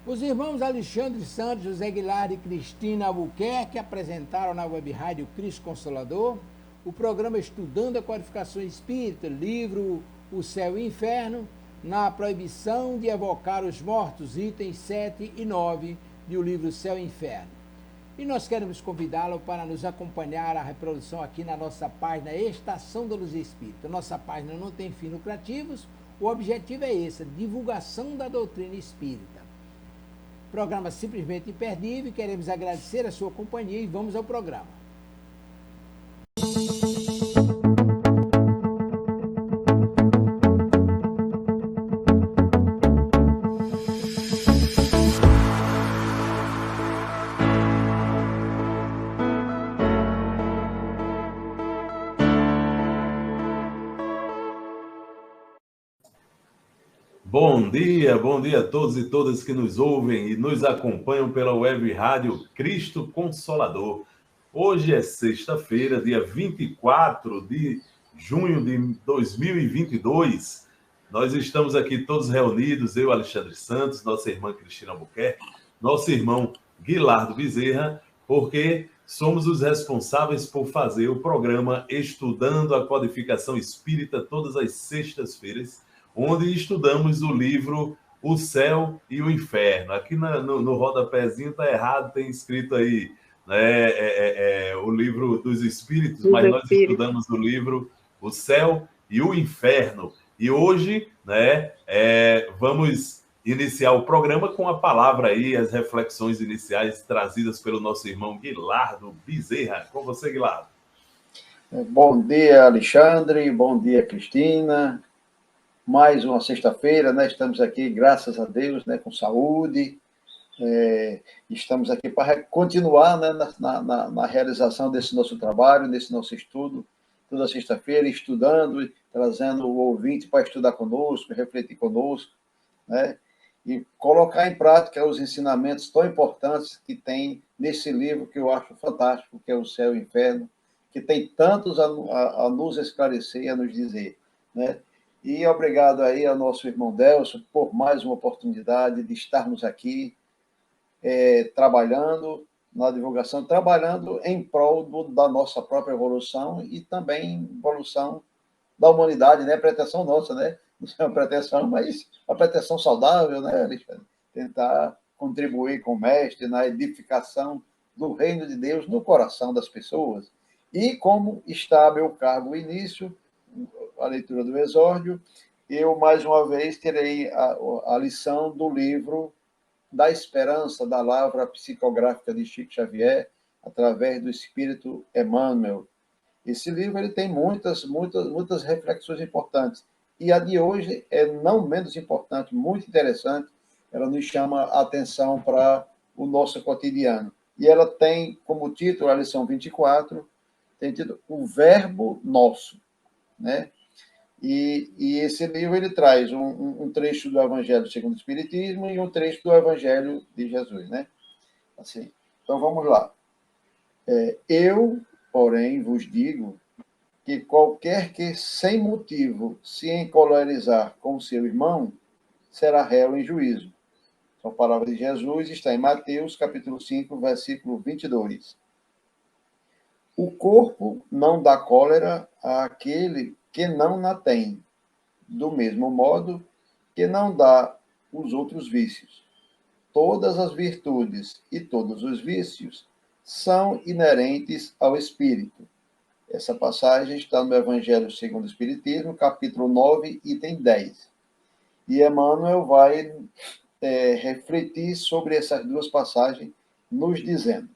Os irmãos Alexandre Santos, José Aguilar e Cristina Albuquerque apresentaram na web rádio Cristo Consolador o programa Estudando a Codificação Espírita, livro O Céu e o Inferno, na proibição de evocar os mortos, itens 7 e 9 do livro Céu e Inferno. E nós queremos convidá-lo para nos acompanhar a reprodução aqui na nossa página Estação da Luz Espírita. Nossa página não tem fins lucrativos, o objetivo é esse, divulgação da doutrina espírita. Programa simplesmente imperdível, queremos agradecer a sua companhia e vamos ao programa. Bom dia a todos e todas que nos ouvem e nos acompanham pela web rádio Cristo Consolador. Hoje é sexta-feira, dia 24 de junho de 2022. Nós estamos aqui todos reunidos, eu, Alexandre Santos, nossa irmã Cristina Albuquerque, nosso irmão Guilardo Bezerra, porque somos os responsáveis por fazer o programa Estudando a Codificação Espírita todas as sextas-feiras, onde estudamos o livro O Céu e o Inferno. Aqui no rodapézinho está errado, tem escrito aí, né, o livro dos Espíritos, mas nós estudamos o livro O Céu e o Inferno. E hoje, né, vamos iniciar o programa com a palavra aí, as reflexões iniciais trazidas pelo nosso irmão Guilardo Bezerra. Com você, Guilardo. Bom dia, Alexandre. Bom dia, Cristina. Mais uma sexta-feira, né? Estamos aqui, graças a Deus, né? Com saúde. Estamos aqui para continuar, né? na realização desse nosso trabalho, desse nosso estudo, toda sexta-feira, estudando, trazendo o ouvinte para estudar conosco, refletir conosco, né? E colocar em prática os ensinamentos tão importantes que tem nesse livro que eu acho fantástico, que é O Céu e o Inferno, que tem tantos a nos esclarecer e a nos dizer, né? E obrigado aí ao nosso irmão Delson por mais uma oportunidade de estarmos aqui trabalhando na divulgação, trabalhando em prol da nossa própria evolução e também evolução da humanidade, né? Pretensão nossa, né? Não é uma pretensão, mas uma pretensão saudável, né, Alexandre? Tentar contribuir com o mestre na edificação do reino de Deus no coração das pessoas. E como está a meu cargo o início, a leitura do exórdio, eu, mais uma vez, terei a lição do livro da Esperança, da Lavra Psicográfica de Chico Xavier, através do Espírito Emmanuel. Esse livro ele tem muitas reflexões importantes. E a de hoje é não menos importante, muito interessante. Ela nos chama a atenção para o nosso cotidiano. E ela tem como título, a lição 24, tem título O Verbo Nosso, né? E esse livro ele traz um trecho do Evangelho segundo o Espiritismo e um trecho do Evangelho de Jesus, né? Assim, então vamos lá. Eu, porém, vos digo que qualquer que sem motivo se encolerizar com seu irmão será réu em juízo. São palavras de Jesus, está em Mateus, capítulo 5, versículo 22. O corpo não dá cólera àquele que não a tem, do mesmo modo que não dá os outros vícios. Todas as virtudes e todos os vícios são inerentes ao espírito. Essa passagem está no Evangelho segundo o Espiritismo, capítulo 9, item 10. E Emmanuel vai refletir sobre essas duas passagens, nos dizendo: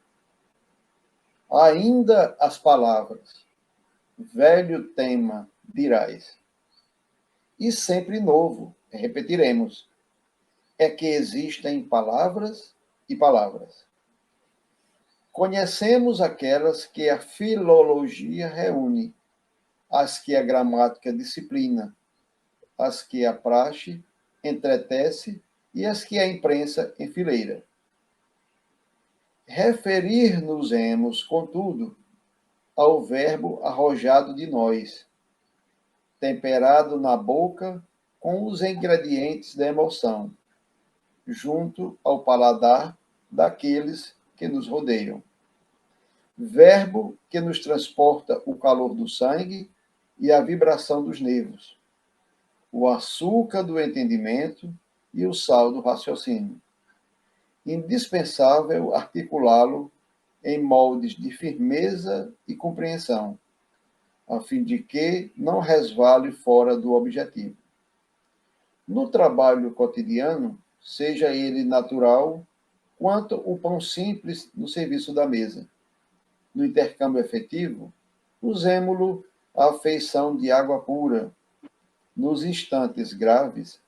ainda as palavras, velho tema dirás, e sempre novo, repetiremos, é que existem palavras e palavras. Conhecemos aquelas que a filologia reúne, as que a gramática disciplina, as que a praxe entretece e as que a imprensa enfileira. Referir-nos-emos, contudo, ao verbo arrojado de nós, temperado na boca com os ingredientes da emoção, junto ao paladar daqueles que nos rodeiam. Verbo que nos transporta o calor do sangue e a vibração dos nervos, o açúcar do entendimento e o sal do raciocínio. Indispensável articulá-lo em moldes de firmeza e compreensão, a fim de que não resvale fora do objetivo. No trabalho cotidiano, seja ele natural, quanto o pão simples no serviço da mesa. No intercâmbio efetivo, usemo-lo à afeição de água pura. Nos instantes graves,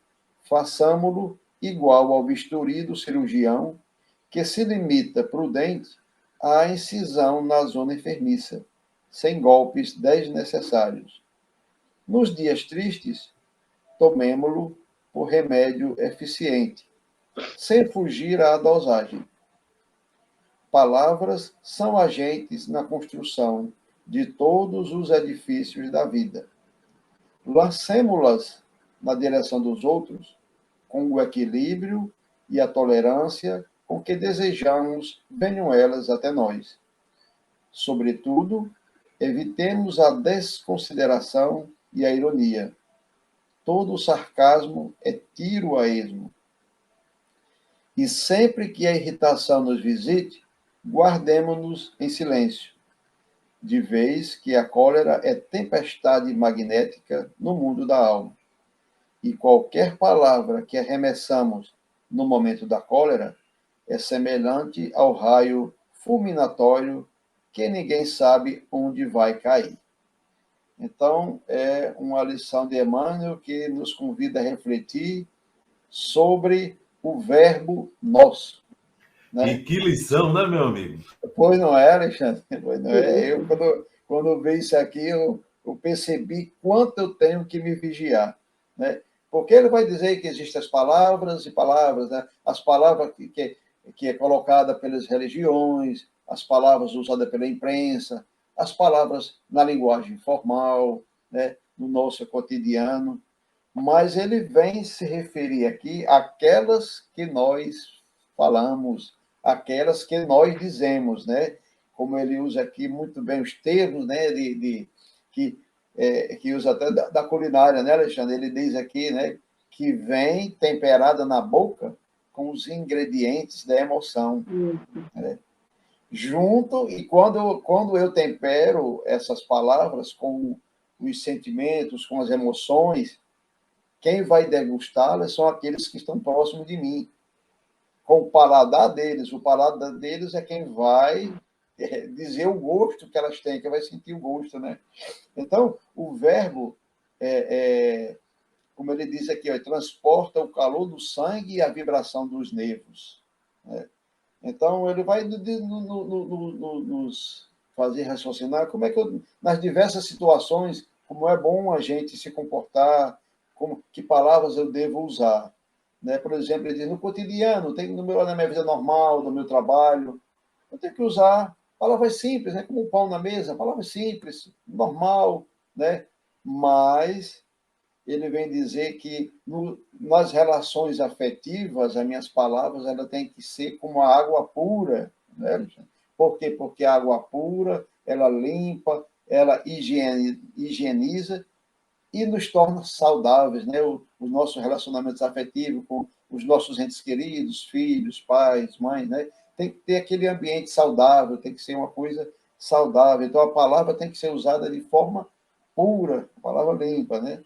façamo-lo igual ao bisturi do cirurgião, que se limita prudente à incisão na zona enfermiça, sem golpes desnecessários. Nos dias tristes, tomemo-lo por remédio eficiente, sem fugir à dosagem. Palavras são agentes na construção de todos os edifícios da vida. Lancemo-las na direção dos outros com o equilíbrio e a tolerância com que desejamos venham elas até nós. Sobretudo, evitemos a desconsideração e a ironia. Todo o sarcasmo é tiro a esmo. E sempre que a irritação nos visite, guardemo-nos em silêncio, de vez que a cólera é tempestade magnética no mundo da alma. E qualquer palavra que arremessamos no momento da cólera é semelhante ao raio fulminatório que ninguém sabe onde vai cair. Então, é uma lição de Emmanuel que nos convida a refletir sobre o verbo nosso. Né? E que lição, né, meu amigo? Pois não é, Alexandre? Pois não é. Eu, quando eu vi isso aqui, eu percebi quanto eu tenho que me vigiar. Né? Porque ele vai dizer que existem as palavras e palavras, né? As palavras que é colocada pelas religiões, as palavras usadas pela imprensa, as palavras na linguagem formal, né? No nosso cotidiano. Mas ele vem se referir aqui àquelas que nós falamos, aquelas que nós dizemos, né? Como ele usa aqui muito bem os termos, né? Que usa até da culinária, né, Alexandre? Ele diz aqui, né? Que vem temperada na boca com os ingredientes da emoção. Né? Junto, e quando eu tempero essas palavras com os sentimentos, com as emoções, quem vai degustá-las são aqueles que estão próximos de mim. Com o paladar deles. O paladar deles é quem vai dizer o gosto que elas têm, que vai sentir o gosto, né? Então, o verbo, como ele diz aqui, transporta o calor do sangue e a vibração dos nervos. Né? Então, ele vai nos fazer raciocinar como é que, nas diversas situações, como é bom a gente se comportar, que palavras eu devo usar. Né? Por exemplo, ele diz, no cotidiano, na minha vida normal, no meu trabalho, eu tenho que usar palavras simples, né? Como um pão na mesa, palavras simples, normal, né? Mas ele vem dizer que nas relações afetivas, as minhas palavras ela tem que ser como a água pura. Né? Por quê? Porque a água pura, ela limpa, ela higieniza e nos torna saudáveis, né? Os nossos relacionamentos afetivos com os nossos entes queridos, filhos, pais, mães, né? Tem que ter aquele ambiente saudável, tem que ser uma coisa saudável. Então, a palavra tem que ser usada de forma pura, a palavra limpa, né?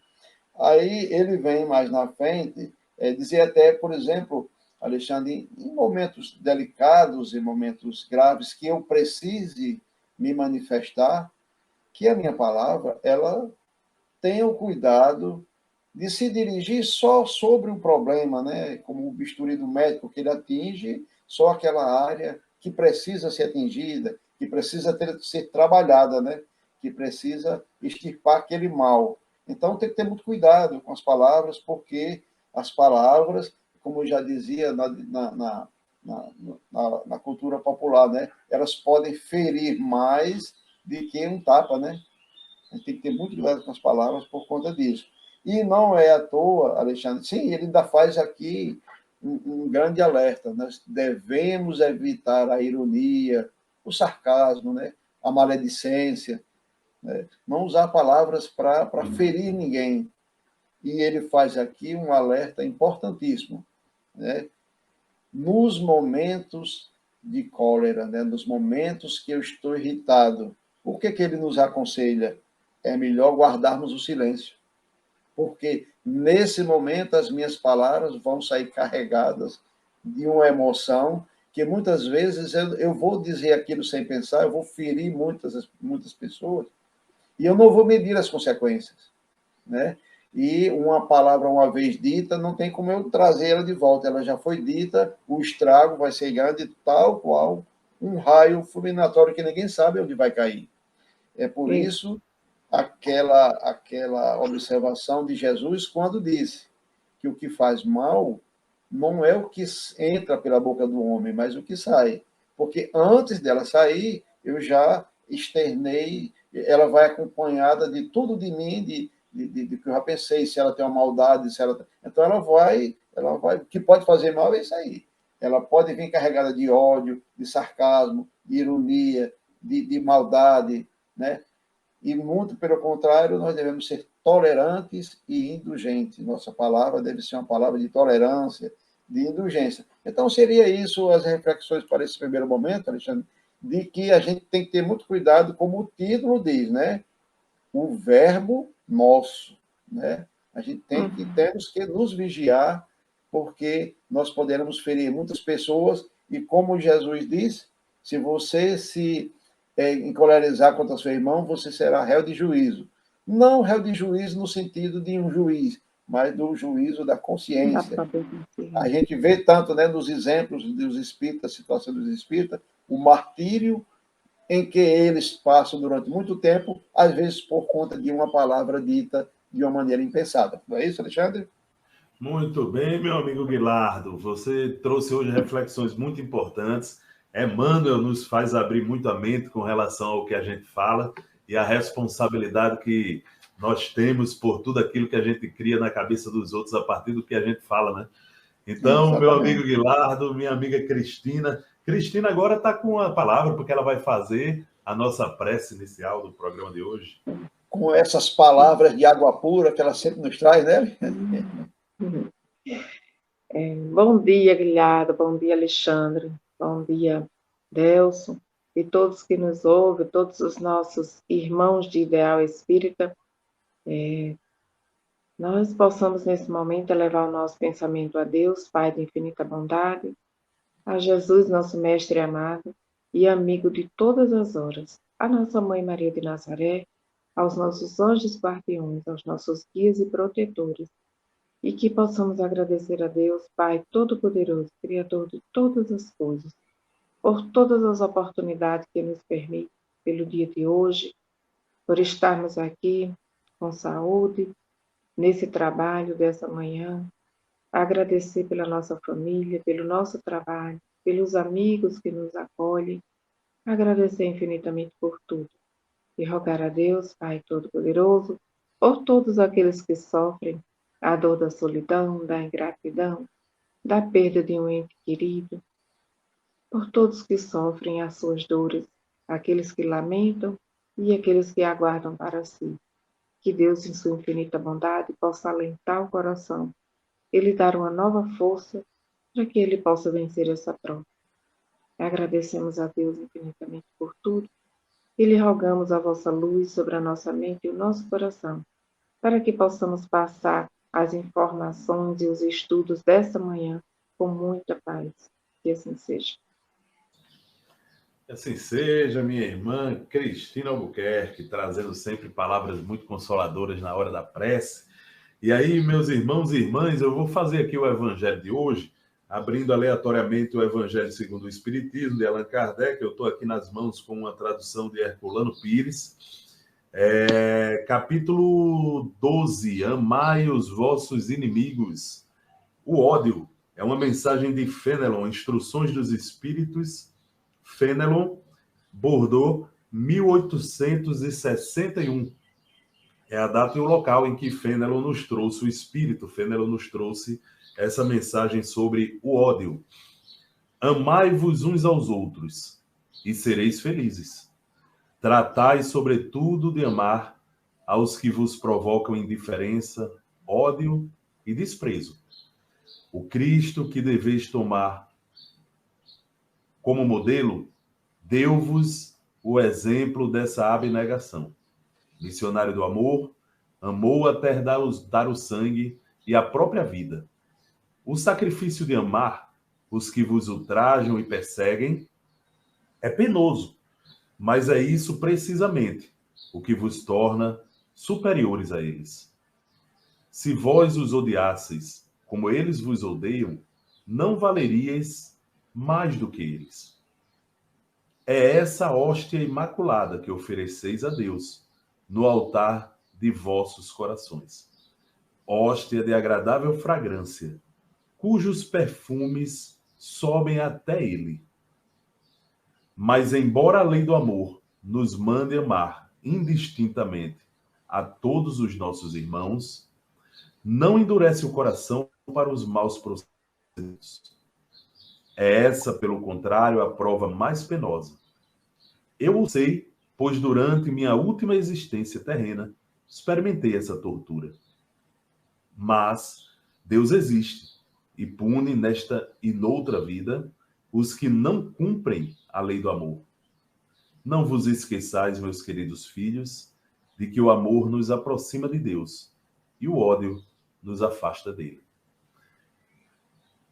Aí ele vem mais na frente dizer até, por exemplo, Alexandre, em momentos delicados, em momentos graves, que eu precise me manifestar, que a minha palavra, ela tenha o cuidado de se dirigir só sobre o problema, né? Como o bisturi do médico, que ele atinge só aquela área que precisa ser atingida, que precisa ser trabalhada, né? Que precisa extirpar aquele mal. Então, tem que ter muito cuidado com as palavras, porque as palavras, como eu já dizia na cultura popular, né? Elas podem ferir mais do que um tapa, né? A gente tem que ter muito cuidado com as palavras por conta disso. E não é à toa, Alexandre, sim, ele ainda faz aqui um grande alerta. Nós devemos evitar a ironia, o sarcasmo, né? A maledicência, né? Não usar palavras para ferir ninguém. E ele faz aqui um alerta importantíssimo, né? Nos momentos de cólera, né? Nos momentos que eu estou irritado, o que ele nos aconselha? É melhor guardarmos o silêncio, porque nesse momento as minhas palavras vão sair carregadas de uma emoção que muitas vezes eu vou dizer aquilo sem pensar, eu vou ferir muitas pessoas e eu não vou medir as consequências, né? E uma palavra uma vez dita, não tem como eu trazer ela de volta, ela já foi dita, o estrago vai ser grande, tal qual um raio fulminatório que ninguém sabe onde vai cair. É por isso aquela observação de Jesus quando disse que o que faz mal não é o que entra pela boca do homem, mas o que sai. Porque antes dela sair, eu já externei, ela vai acompanhada de tudo de mim, de que eu já pensei, se ela tem uma maldade, se ela... Então ela vai, o que pode fazer mal é isso aí. Ela pode vir carregada de ódio, de sarcasmo, de ironia, de maldade, né? E, muito pelo contrário, nós devemos ser tolerantes e indulgentes. Nossa palavra deve ser uma palavra de tolerância, de indulgência. Então, seria isso as reflexões para esse primeiro momento, Alexandre, de que a gente tem que ter muito cuidado, como o título diz, né? O verbo nosso, né? A gente temos que nos vigiar, porque nós poderemos ferir muitas pessoas, e como Jesus disse, se você se encolerizar contra seu irmão, você será réu de juízo. Não réu de juízo no sentido de um juiz, mas do juízo da consciência. A gente vê tanto, né, nos exemplos dos espíritas, a situação dos espíritas, o martírio em que eles passam durante muito tempo, às vezes por conta de uma palavra dita de uma maneira impensada. Não é isso, Alexandre? Muito bem, meu amigo Guilardo. Você trouxe hoje reflexões muito importantes. Emmanuel nos faz abrir muito a mente com relação ao que a gente fala e a responsabilidade que nós temos por tudo aquilo que a gente cria na cabeça dos outros a partir do que a gente fala, né? Então, exatamente, meu amigo Guilardo, minha amiga Cristina. Cristina agora está com a palavra, porque ela vai fazer a nossa prece inicial do programa de hoje. Com essas palavras de água pura que ela sempre nos traz, né? Bom dia, Guilherme. Bom dia, Alexandre. Bom dia, Delson. E todos que nos ouvem, todos os nossos irmãos de ideal espírita. Nós possamos, nesse momento, elevar o nosso pensamento a Deus, Pai de infinita bondade, a Jesus, nosso Mestre amado e amigo de todas as horas, a nossa Mãe Maria de Nazaré, aos nossos anjos guardiões, aos nossos guias e protetores, e que possamos agradecer a Deus, Pai Todo-Poderoso, Criador de todas as coisas, por todas as oportunidades que nos permite pelo dia de hoje, por estarmos aqui com saúde, nesse trabalho dessa manhã, agradecer pela nossa família, pelo nosso trabalho, pelos amigos que nos acolhem, agradecer infinitamente por tudo e rogar a Deus, Pai Todo-Poderoso, por todos aqueles que sofrem a dor da solidão, da ingratidão, da perda de um ente querido, por todos que sofrem as suas dores, aqueles que lamentam e aqueles que aguardam para si. Que Deus, em sua infinita bondade, possa alentar o coração e lhe dar uma nova força para que ele possa vencer essa prova. Agradecemos a Deus infinitamente por tudo e lhe rogamos a vossa luz sobre a nossa mente e o nosso coração, para que possamos passar as informações e os estudos desta manhã com muita paz. Que assim seja. Que assim seja, minha irmã Cristina Albuquerque, trazendo sempre palavras muito consoladoras na hora da prece. E aí, meus irmãos e irmãs, eu vou fazer aqui o evangelho de hoje, abrindo aleatoriamente o Evangelho segundo o Espiritismo, de Allan Kardec. Eu estou aqui nas mãos com uma tradução de Herculano Pires. Capítulo 12, amai os vossos inimigos. O ódio é uma mensagem de Fénelon, Instruções dos Espíritos, Fénelon, Bordeaux, 1861. É a data e o local em que Fénelon nos trouxe o espírito, Fénelon nos trouxe essa mensagem sobre o ódio. Amai-vos uns aos outros e sereis felizes. Tratai, sobretudo, de amar aos que vos provocam indiferença, ódio e desprezo. O Cristo que deveis tomar como modelo deu-vos o exemplo dessa abnegação. Missionário do amor, amou até dar o sangue e a própria vida. O sacrifício de amar os que vos ultrajam e perseguem é penoso, mas é isso precisamente o que vos torna superiores a eles. Se vós os odiasseis como eles vos odeiam, não valeríeis mais do que eles. É essa hóstia imaculada que ofereceis a Deus no altar de vossos corações. Hóstia de agradável fragrância, cujos perfumes sobem até ele. Mas, embora a lei do amor nos mande amar indistintamente a todos os nossos irmãos, não endurece o coração para os maus procedimentos. É essa, pelo contrário, a prova mais penosa. Eu o sei, pois durante minha última existência terrena, experimentei essa tortura. Mas Deus existe e pune nesta e noutra vida os que não cumprem a lei do amor. Não vos esqueçais, meus queridos filhos, de que o amor nos aproxima de Deus e o ódio nos afasta dele.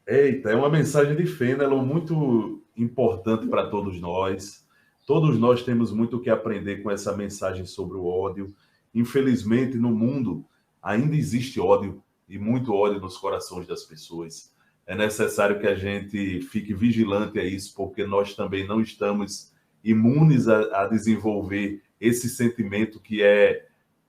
Eita, é uma mensagem de Fenelon muito importante para todos nós. Todos nós temos muito o que aprender com essa mensagem sobre o ódio. Infelizmente, no mundo ainda existe ódio e muito ódio nos corações das pessoas. É necessário que a gente fique vigilante a isso, porque nós também não estamos imunes a desenvolver esse sentimento que é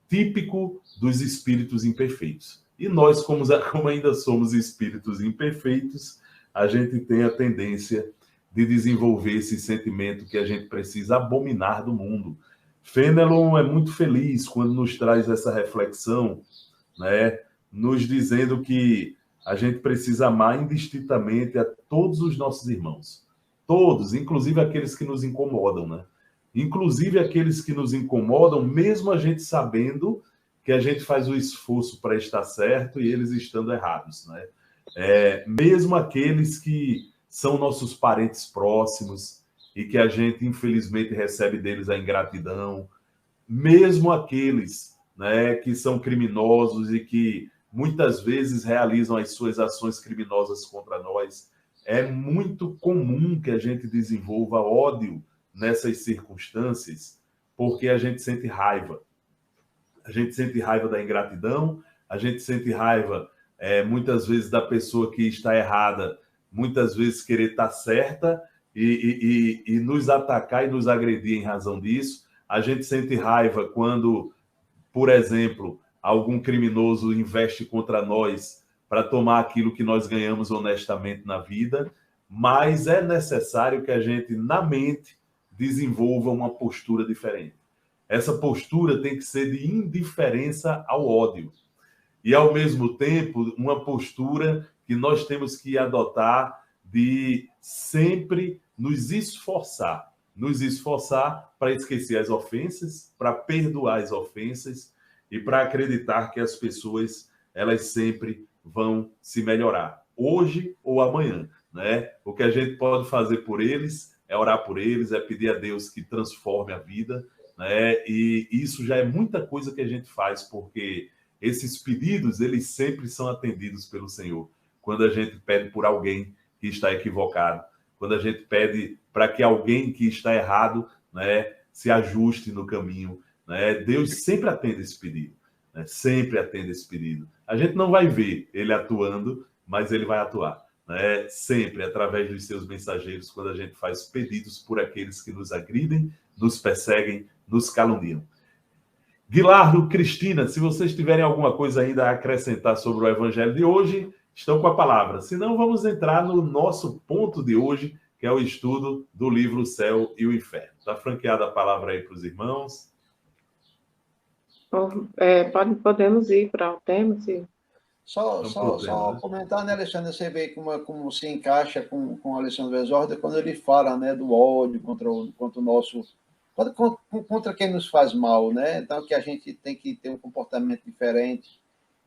típico dos espíritos imperfeitos. E nós, como ainda somos espíritos imperfeitos, a gente tem a tendência de desenvolver esse sentimento que a gente precisa abominar do mundo. Fenelon é muito feliz quando nos traz essa reflexão, né, nos dizendo que a gente precisa amar indistintamente a todos os nossos irmãos. Todos, inclusive aqueles que nos incomodam, né? Inclusive aqueles que nos incomodam, mesmo a gente sabendo que a gente faz o esforço para estar certo e eles estando errados, né? Mesmo aqueles que são nossos parentes próximos e que a gente, infelizmente, recebe deles a ingratidão, mesmo aqueles, né, que são criminosos e que muitas vezes realizam as suas ações criminosas contra nós, é muito comum que a gente desenvolva ódio nessas circunstâncias, porque a gente sente raiva. A gente sente raiva da ingratidão, a gente sente raiva, muitas vezes, da pessoa que está errada, muitas vezes querer estar certa e nos atacar e nos agredir em razão disso. A gente sente raiva quando, por exemplo, algum criminoso investe contra nós para tomar aquilo que nós ganhamos honestamente na vida, mas é necessário que a gente, na mente, desenvolva uma postura diferente. Essa postura tem que ser de indiferença ao ódio. E, ao mesmo tempo, uma postura que nós temos que adotar de sempre nos esforçar para esquecer as ofensas, para perdoar as ofensas e para acreditar que as pessoas, elas sempre vão se melhorar, hoje ou amanhã, né? O que a gente pode fazer por eles é orar por eles, é pedir a Deus que transforme a vida, né? E isso já é muita coisa que a gente faz, porque esses pedidos, eles sempre são atendidos pelo Senhor. Quando a gente pede por alguém que está equivocado, quando a gente pede para que alguém que está errado, né, se ajuste no caminho, né? Deus sempre atende esse pedido, né? Sempre atende esse pedido. A gente não vai ver ele atuando, mas ele vai atuar, né? Sempre, através dos seus mensageiros, quando a gente faz pedidos por aqueles que nos agridem, nos perseguem, nos caluniam. Guilardo, Cristina, se vocês tiverem alguma coisa ainda a acrescentar sobre o evangelho de hoje, estão com a palavra. Se não, vamos entrar no nosso ponto de hoje, que é o estudo do livro O Céu e o Inferno. Está franqueada a palavra aí para os irmãos? Podemos ir para o tema, sim. Só comentar, né, Alexandre? Você vê como se encaixa com o Alexandre Exorda quando ele fala, né, do ódio contra o nosso. Contra quem nos faz mal, né? Então, que a gente tem que ter um comportamento diferente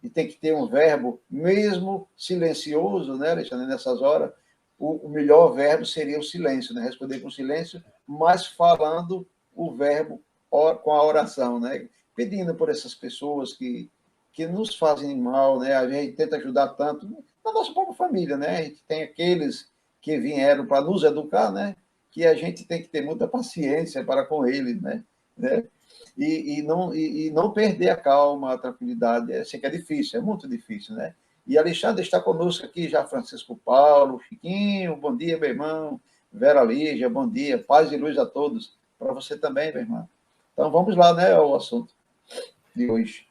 e tem que ter um verbo, mesmo silencioso, né, Alexandre? Nessas horas, o melhor verbo seria o silêncio, né? Responder com silêncio, mas falando o verbo com a oração, né? Pedindo por essas pessoas que nos fazem mal, né? A gente tenta ajudar tanto na nossa própria família, né? A gente tem aqueles que vieram para nos educar, né? Que a gente tem que ter muita paciência para com eles, né? E não perder a calma, a tranquilidade. Eu sei que é difícil, é muito difícil, né? E Alexandre está conosco aqui já, Francisco Paulo, Chiquinho, bom dia, meu irmão. Vera Lígia, bom dia. Paz e luz a todos. Para você também, meu irmão. Então vamos lá, né, ao assunto de hoje.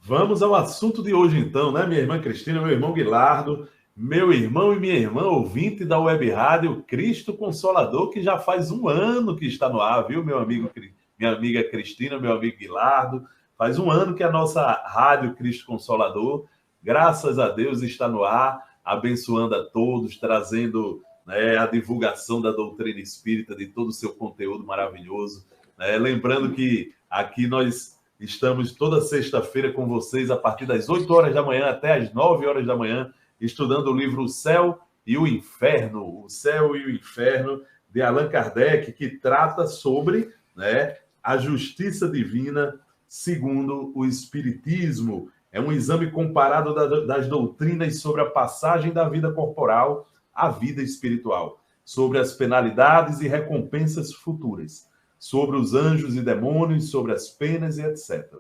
Vamos ao assunto de hoje, então, né, minha irmã Cristina, meu irmão Guilardo, meu irmão e minha irmã ouvinte da Web Rádio Cristo Consolador, que já faz 1 ano que está no ar, viu, meu amigo, minha amiga Cristina, meu amigo Guilardo. Faz 1 ano que a nossa Rádio Cristo Consolador, graças a Deus, está no ar, abençoando a todos, trazendo, né, a divulgação da doutrina espírita, de todo o seu conteúdo maravilhoso. Né? Lembrando que aqui nós estamos toda sexta-feira com vocês, a partir das 8 horas da manhã até as 9 horas da manhã, estudando o livro O Céu e o Inferno, O Céu e o Inferno, de Allan Kardec, que trata sobre, né, a justiça divina segundo o Espiritismo. É um exame comparado das doutrinas sobre a passagem da vida corporal à vida espiritual, sobre as penalidades e recompensas futuras, sobre os anjos e demônios, sobre as penas e etc.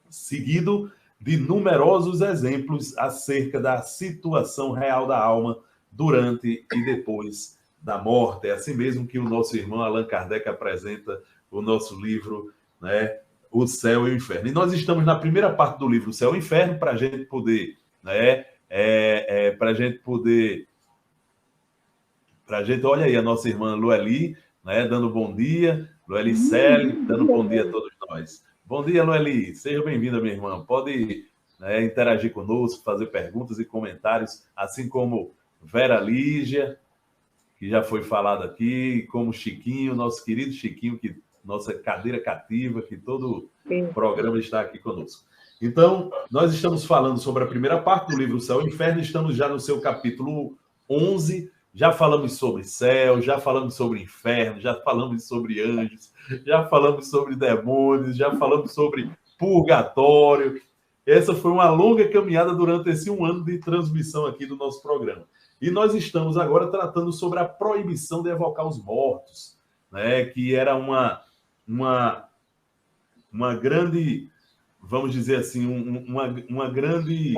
Seguido de numerosos exemplos acerca da situação real da alma durante e depois da morte. É assim mesmo que o nosso irmão Allan Kardec apresenta o nosso livro, né, O Céu e o Inferno. E nós estamos na primeira parte do livro O Céu e o Inferno, para a gente poder, né, olha aí a nossa irmã Lueli, né, dando bom dia, Lueli Selle, dando bom dia a todos nós. Bom dia, Lueli, seja bem-vinda, minha irmã. Pode, né, interagir conosco, fazer perguntas e comentários, assim como Vera Lígia, que já foi falado aqui, como Chiquinho, nosso querido Chiquinho, que nossa cadeira cativa, que todo o programa está aqui conosco. Então, nós estamos falando sobre a primeira parte do livro O Céu e o Inferno, estamos já no seu capítulo 11, já falamos sobre céu, já falamos sobre inferno, já falamos sobre anjos, já falamos sobre demônios, já falamos sobre purgatório. Essa foi uma longa caminhada durante esse 1 ano de transmissão aqui do nosso programa. E nós estamos agora tratando sobre a proibição de evocar os mortos, né? Que era uma grande, vamos dizer assim, uma grande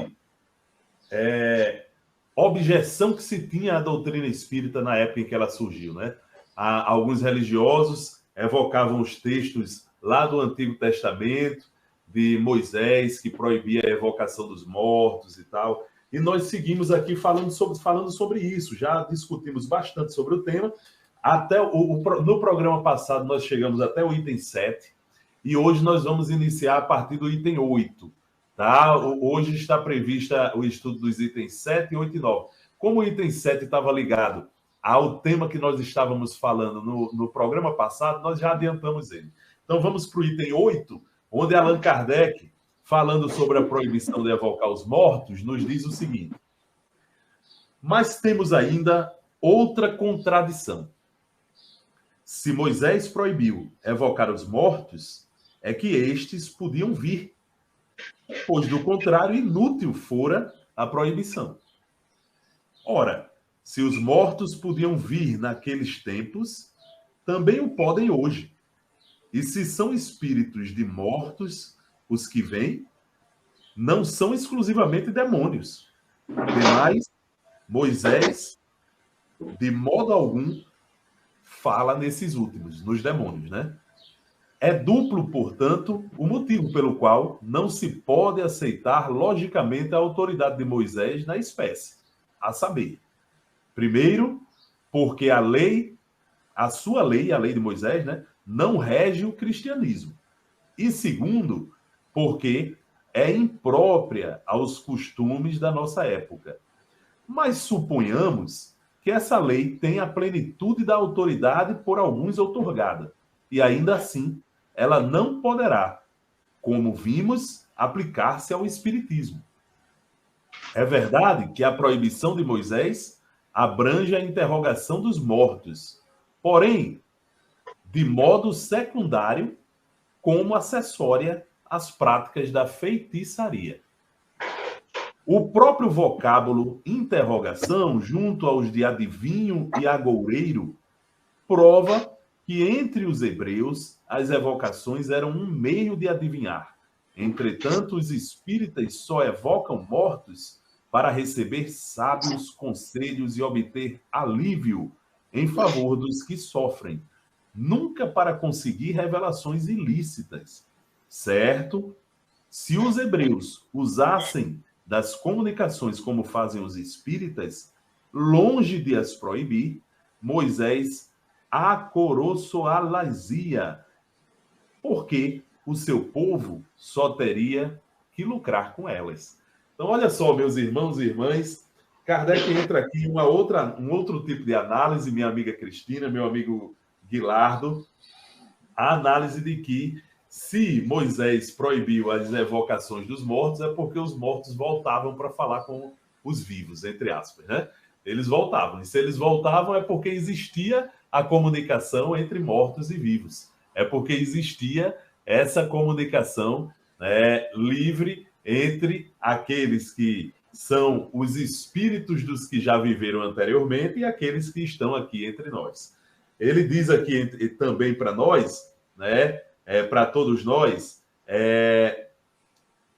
objeção que se tinha à doutrina espírita na época em que ela surgiu, né? Alguns religiosos evocavam os textos lá do Antigo Testamento, de Moisés, que proibia a evocação dos mortos e tal. E nós seguimos aqui falando sobre isso. Já discutimos bastante sobre o tema. No programa passado, nós chegamos até o item 7. E hoje nós vamos iniciar a partir do item 8. Tá? Hoje está prevista o estudo dos itens 7, 8 e 9. Como o item 7 estava ligado ao tema que nós estávamos falando no programa passado, nós já adiantamos ele. Então vamos para o item 8, onde Allan Kardec, falando sobre a proibição de evocar os mortos, nos diz o seguinte: mas temos ainda outra contradição. Se Moisés proibiu evocar os mortos, é que estes podiam vir, pois, do contrário, inútil fora a proibição. Ora, se os mortos podiam vir naqueles tempos, também o podem hoje. E se são espíritos de mortos os que vêm, não são exclusivamente demônios. Demais, Moisés, de modo algum, fala nesses últimos, nos demônios, né? É duplo, portanto, o motivo pelo qual não se pode aceitar logicamente a autoridade de Moisés na espécie, a saber, primeiro, porque a sua lei, a lei de Moisés, né, não rege o cristianismo. E segundo, porque é imprópria aos costumes da nossa época. Mas suponhamos que essa lei tenha a plenitude da autoridade por alguns outorgada, e ainda assim ela não poderá, como vimos, aplicar-se ao espiritismo. É verdade que a proibição de Moisés abrange a interrogação dos mortos, porém, de modo secundário, como acessória às práticas da feitiçaria. O próprio vocábulo interrogação, junto aos de adivinho e agoureiro, prova que entre os hebreus as evocações eram um meio de adivinhar. Entretanto, os espíritas só evocam mortos para receber sábios conselhos e obter alívio em favor dos que sofrem, nunca para conseguir revelações ilícitas. Certo? Se os hebreus usassem das comunicações como fazem os espíritas, longe de as proibir, Moisés acoroçoalazia, porque o seu povo só teria que lucrar com elas. Então, olha só, meus irmãos e irmãs, Kardec entra aqui em um outro tipo de análise, minha amiga Cristina, meu amigo Guilardo, a análise de que se Moisés proibiu as evocações dos mortos, é porque os mortos voltavam para falar com os vivos, entre aspas, né? Eles voltavam. E se eles voltavam, é porque existia a comunicação entre mortos e vivos. É porque existia essa comunicação, né, livre entre aqueles que são os espíritos dos que já viveram anteriormente e aqueles que estão aqui entre nós. Ele diz aqui também para nós, né, para todos nós,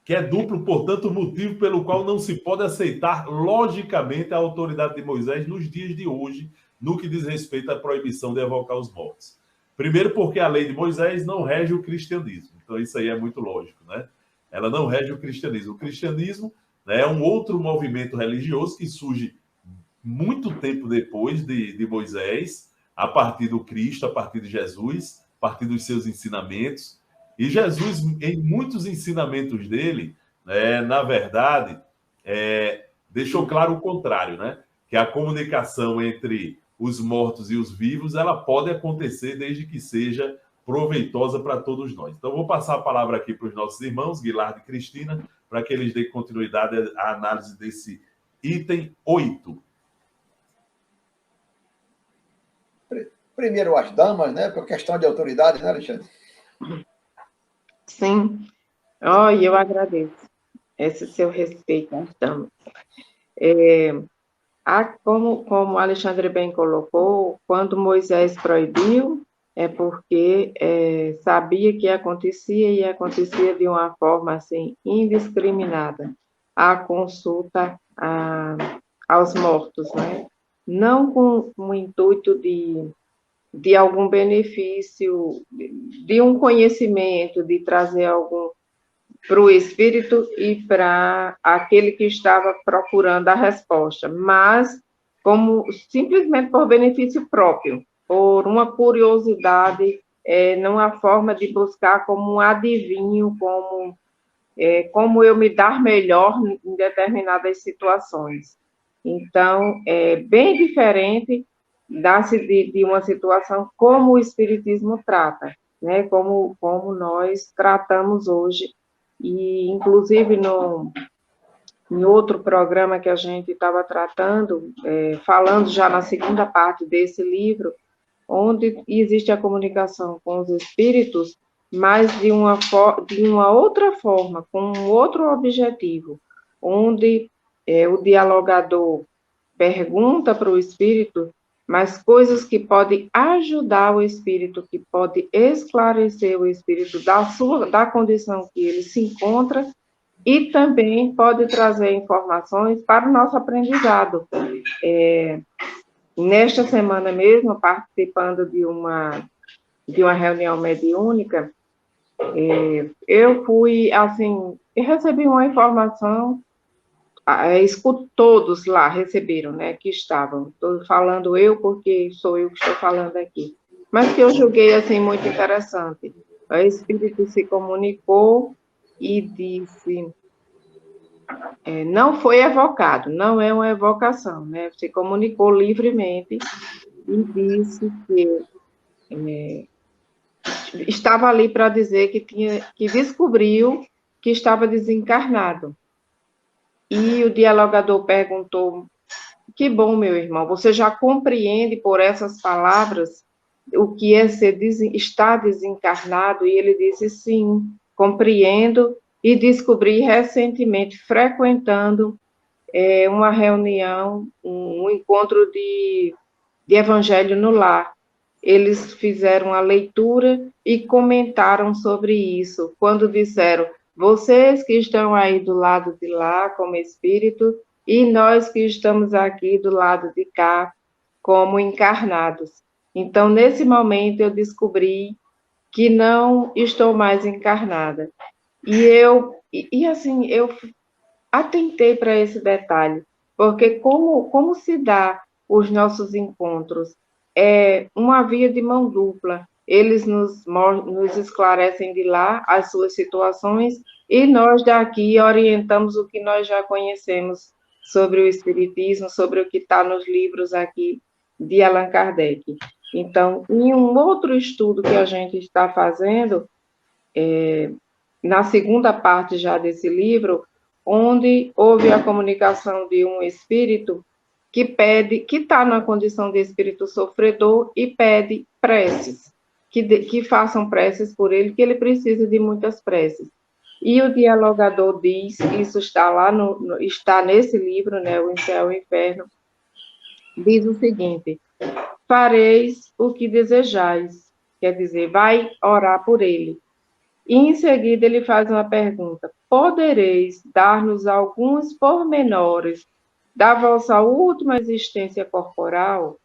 que é duplo, portanto, o motivo pelo qual não se pode aceitar logicamente a autoridade de Moisés nos dias de hoje, no que diz respeito à proibição de evocar os mortos. Primeiro, porque a lei de Moisés não rege o cristianismo. Então, isso aí é muito lógico, né? Ela não rege o cristianismo. O cristianismo, né, é um outro movimento religioso que surge muito tempo depois de Moisés, a partir do Cristo, a partir de Jesus, a partir dos seus ensinamentos. E Jesus, em muitos ensinamentos dele, né, na verdade, deixou claro o contrário, né? Que a comunicação entre os mortos e os vivos, ela pode acontecer desde que seja proveitosa para todos nós. Então, vou passar a palavra aqui para os nossos irmãos, Guilardo e Cristina, para que eles deem continuidade à análise desse item 8. Primeiro as damas, né? Por questão de autoridade, né, Alexandre? Sim. E eu agradeço esse seu respeito às damas. Como o Alexandre bem colocou, quando Moisés proibiu, é porque sabia que acontecia e acontecia de uma forma assim indiscriminada a consulta aos mortos, né? Não com o intuito de algum benefício, de um conhecimento, de trazer algum para o espírito e para aquele que estava procurando a resposta, mas como simplesmente por benefício próprio, por uma curiosidade, numa forma de buscar como um adivinho, como eu me dar melhor em determinadas situações. Então, é bem diferente de uma situação como o Espiritismo trata, né? Como nós tratamos hoje. E, inclusive, em outro programa que a gente estava tratando, falando já na segunda parte desse livro, onde existe a comunicação com os espíritos, mas de uma outra forma, com um outro objetivo, onde o dialogador pergunta para o espírito, mas coisas que podem ajudar o espírito, que pode esclarecer o espírito da condição que ele se encontra, e também pode trazer informações para o nosso aprendizado. Nesta semana mesmo, participando de uma reunião mediúnica, eu fui, assim, recebi uma informação, todos lá receberam, né, que estavam. Estou falando eu porque sou eu que estou falando aqui. Mas que eu julguei, assim, muito interessante. O espírito se comunicou e disse, não foi evocado, não é uma evocação, né? Se comunicou livremente e disse que estava ali para dizer que descobriu que estava desencarnado. E o dialogador perguntou: que bom, meu irmão, você já compreende por essas palavras o que é estar desencarnado? E ele disse: sim, compreendo, e descobri recentemente, frequentando uma reunião, um encontro de Evangelho no Lar. Eles fizeram a leitura e comentaram sobre isso, quando disseram: vocês que estão aí do lado de lá como espírito, e nós que estamos aqui do lado de cá como encarnados. Então, nesse momento, eu descobri que não estou mais encarnada. E assim, eu atentei para esse detalhe, porque como se dá os nossos encontros? É uma via de mão dupla. Eles nos esclarecem de lá as suas situações e nós daqui orientamos o que nós já conhecemos sobre o Espiritismo, sobre o que está nos livros aqui de Allan Kardec. Então, em um outro estudo que a gente está fazendo, na segunda parte já desse livro, onde houve a comunicação de um espírito que pede, que está na condição de espírito sofredor e pede preces, que façam preces por ele, que ele precisa de muitas preces. E o dialogador diz, isso está lá, está nesse livro, né, O Céu e o Inferno, diz o seguinte: fareis o que desejais, quer dizer, vai orar por ele. E em seguida ele faz uma pergunta: podereis dar-nos alguns pormenores da vossa última existência corporal?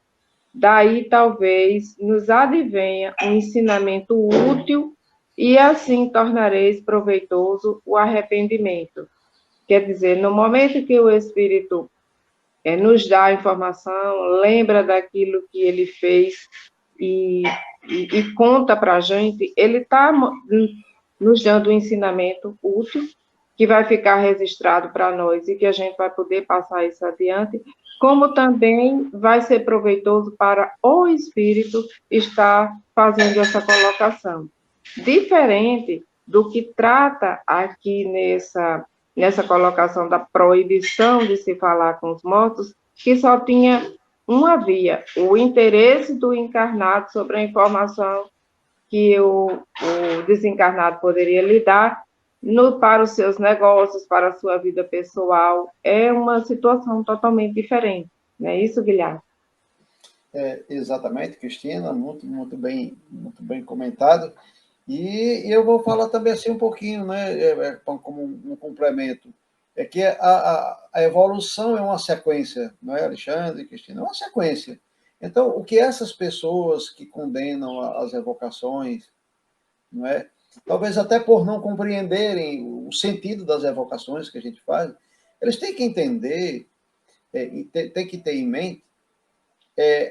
Daí talvez nos advenha um ensinamento útil e assim tornareis proveitoso o arrependimento. Quer dizer, no momento que o Espírito nos dá a informação, lembra daquilo que ele fez e conta para a gente, ele está nos dando um ensinamento útil, que vai ficar registrado para nós e que a gente vai poder passar isso adiante, como também vai ser proveitoso para o espírito estar fazendo essa colocação. Diferente do que trata aqui nessa colocação da proibição de se falar com os mortos, que só tinha uma via: o interesse do encarnado sobre a informação que o desencarnado poderia lhe dar para os seus negócios, para a sua vida pessoal. É uma situação totalmente diferente. Não é isso, Guilherme? Exatamente, Cristina, muito bem comentado. E eu vou falar também assim um pouquinho, né, como um complemento. É que a evolução é uma sequência, não é, Alexandre, Cristina? É uma sequência. Então, o que essas pessoas que condenam as evocações, não é? Talvez até por não compreenderem o sentido das evocações que a gente faz, eles têm que entender, e têm que ter em mente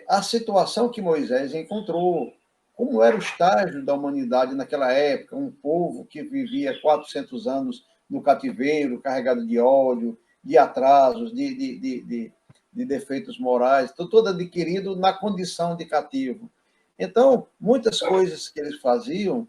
a situação que Moisés encontrou, como era o estágio da humanidade naquela época, um povo que vivia 400 anos no cativeiro, carregado de ódio, de atrasos, de defeitos morais, todo adquirido na condição de cativo. Então, muitas coisas que eles faziam,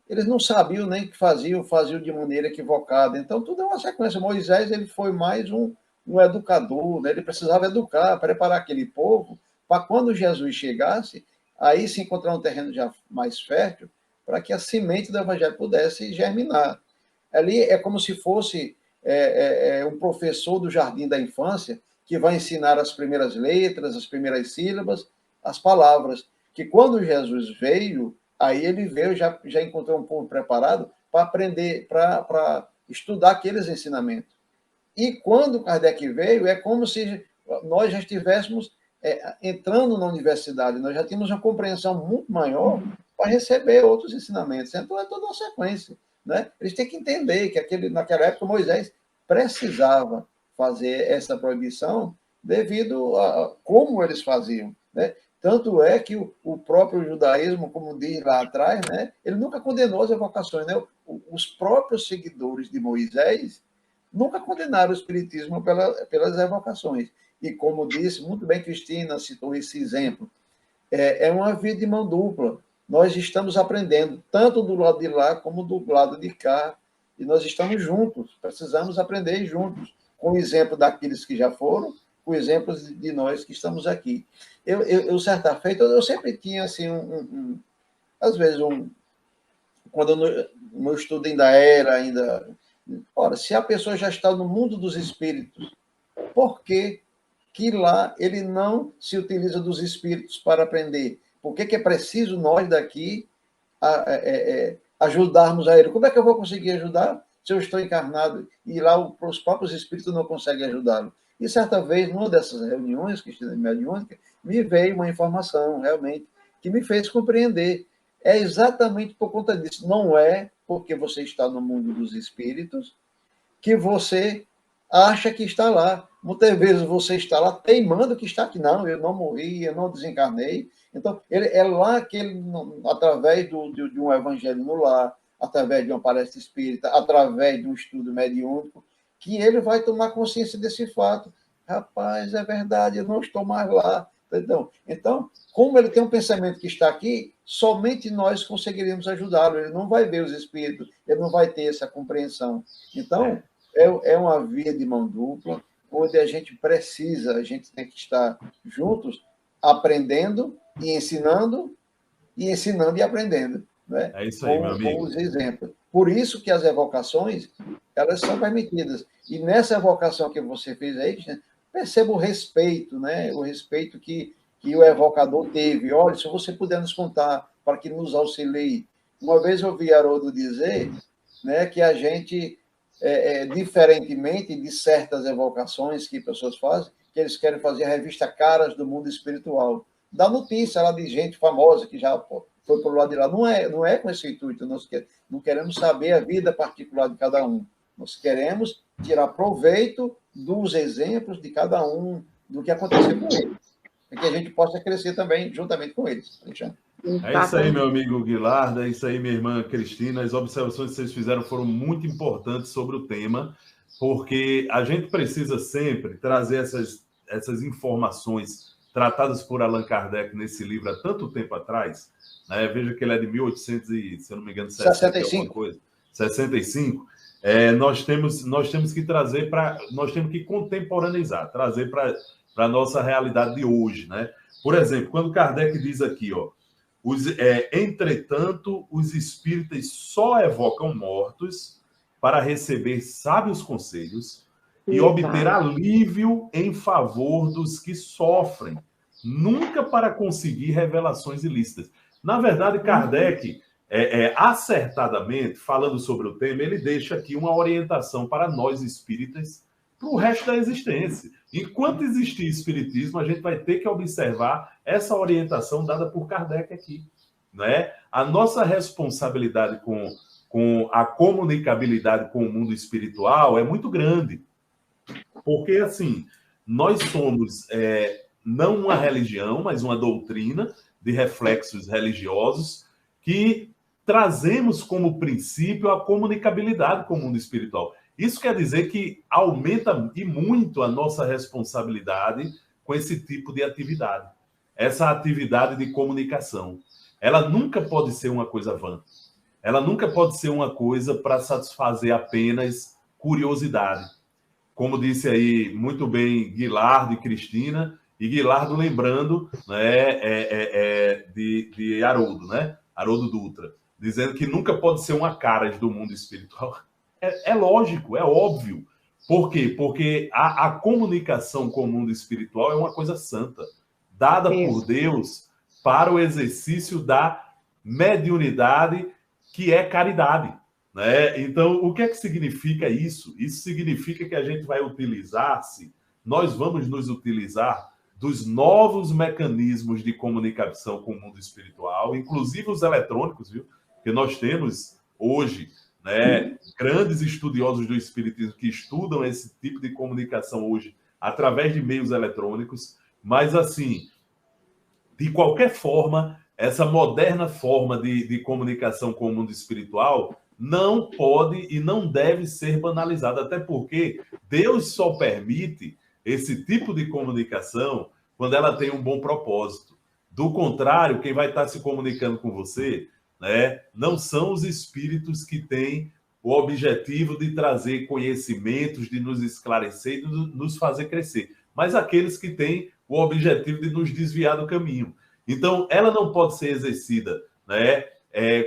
eles não sabiam nem que faziam de maneira equivocada. Então, tudo é uma sequência. Moisés, ele foi mais um educador, né? Ele precisava educar, preparar aquele povo, para quando Jesus chegasse, aí se encontrar um terreno já mais fértil, para que a semente do evangelho pudesse germinar. Ali é como se fosse um professor do jardim da infância, que vai ensinar as primeiras letras, as primeiras sílabas, as palavras, que quando Jesus veio, aí ele veio, já encontrou um povo preparado para aprender, para estudar aqueles ensinamentos. E quando Kardec veio, é como se nós já estivéssemos entrando na universidade, nós já tínhamos uma compreensão muito maior para receber outros ensinamentos. Então, é toda uma sequência. Né? Eles têm que entender que naquela época Moisés precisava fazer essa proibição devido a como eles faziam. Né? Tanto é que o próprio judaísmo, como diz lá atrás, né, ele nunca condenou as evocações. Né? Os próprios seguidores de Moisés nunca condenaram o espiritismo pelas evocações. E como disse muito bem Cristina, citou esse exemplo, é uma via de mão dupla. Nós estamos aprendendo, tanto do lado de lá como do lado de cá, e nós estamos juntos, precisamos aprender juntos, com o exemplo daqueles que já foram, com exemplos de nós que estamos aqui. Eu certa feita, eu sempre tinha, assim, às vezes, quando o meu estudo ainda era, ora, se a pessoa já está no mundo dos espíritos, por que lá ele não se utiliza dos espíritos para aprender? Por que é preciso nós daqui ajudarmos a ele? Como é que eu vou conseguir ajudar se eu estou encarnado e lá os próprios espíritos não conseguem ajudá-lo? E certa vez, numa dessas reuniões, Cristina mediúnica, me veio uma informação, realmente, que me fez compreender. É exatamente por conta disso. Não é porque você está no mundo dos espíritos que você acha que está lá. Muitas vezes você está lá teimando que está aqui. Não, eu não morri, eu não desencarnei. Então, é lá que ele, através de um evangelho no lar, através de uma palestra espírita, através de um estudo mediúnico, que ele vai tomar consciência desse fato. Rapaz, é verdade, eu não estou mais lá. Então, como ele tem um pensamento que está aqui, somente nós conseguiremos ajudá-lo. Ele não vai ver os espíritos, ele não vai ter essa compreensão. Então, é uma via de mão dupla, onde a gente tem que estar juntos, aprendendo e ensinando e aprendendo. Né? É isso aí, meu amigo. Com os exemplos. Por isso que as evocações, elas são permitidas. E nessa evocação que você fez aí, perceba o respeito, né? O respeito que o evocador teve. Olha, se você puder nos contar, para que nos auxilie. Uma vez eu ouvi Haroldo dizer, né, que a gente, diferentemente de certas evocações que pessoas fazem, que eles querem fazer a revista Caras do Mundo Espiritual. Dá notícia lá de gente famosa que já foi para o lado de lá. Não é com esse intuito. Nós não queremos saber a vida particular de cada um. Nós queremos tirar proveito dos exemplos de cada um, do que aconteceu com eles, para que a gente possa crescer também juntamente com eles. Alexandre. É isso aí, meu amigo Guilardo, é isso aí, minha irmã Cristina. As observações que vocês fizeram foram muito importantes sobre o tema, porque a gente precisa sempre trazer essas informações tratadas por Allan Kardec nesse livro há tanto tempo atrás, né? Veja que ele é de 1800 e, se eu não me engano, 65. Nós temos que trazer nós temos que contemporaneizar, trazer para a nossa realidade de hoje, né? Por exemplo, quando Kardec diz aqui, ó, entretanto, os espíritas só evocam mortos para receber sábios conselhos e obter alívio em favor dos que sofrem, nunca para conseguir revelações ilícitas. Na verdade, Kardec, acertadamente, falando sobre o tema, ele deixa aqui uma orientação para nós espíritas para o resto da existência. Enquanto existir espiritismo, a gente vai ter que observar essa orientação dada por Kardec aqui, né? A nossa responsabilidade com a comunicabilidade com o mundo espiritual é muito grande. Porque, assim, nós somos não uma religião, mas uma doutrina de reflexos religiosos que trazemos como princípio a comunicabilidade com o mundo espiritual. Isso quer dizer que aumenta e muito a nossa responsabilidade com esse tipo de atividade. Essa atividade de comunicação. Ela nunca pode ser uma coisa vã. Ela nunca pode ser uma coisa para satisfazer apenas curiosidade. Como disse aí muito bem Guilardo e Cristina, e Guilardo lembrando, né, de Haroldo, né? Haroldo Dutra, dizendo que nunca pode ser uma Caras do mundo espiritual. É lógico, é óbvio. Por quê? Porque a comunicação com o mundo espiritual é uma coisa santa, dada por Deus para o exercício da mediunidade, que é caridade. Né? Então, o que é que significa isso? Isso significa que a gente vai nós vamos nos utilizar dos novos mecanismos de comunicação com o mundo espiritual, inclusive os eletrônicos, viu? Porque nós temos hoje, né, grandes estudiosos do espiritismo que estudam esse tipo de comunicação hoje através de meios eletrônicos, mas assim, de qualquer forma, essa moderna forma de comunicação com o mundo espiritual não pode e não deve ser banalizada, até porque Deus só permite esse tipo de comunicação quando ela tem um bom propósito. Do contrário, quem vai estar se comunicando com você, né, não são os espíritos que têm o objetivo de trazer conhecimentos, de nos esclarecer e de nos fazer crescer, mas aqueles que têm o objetivo de nos desviar do caminho. Então, ela não pode ser exercida, né,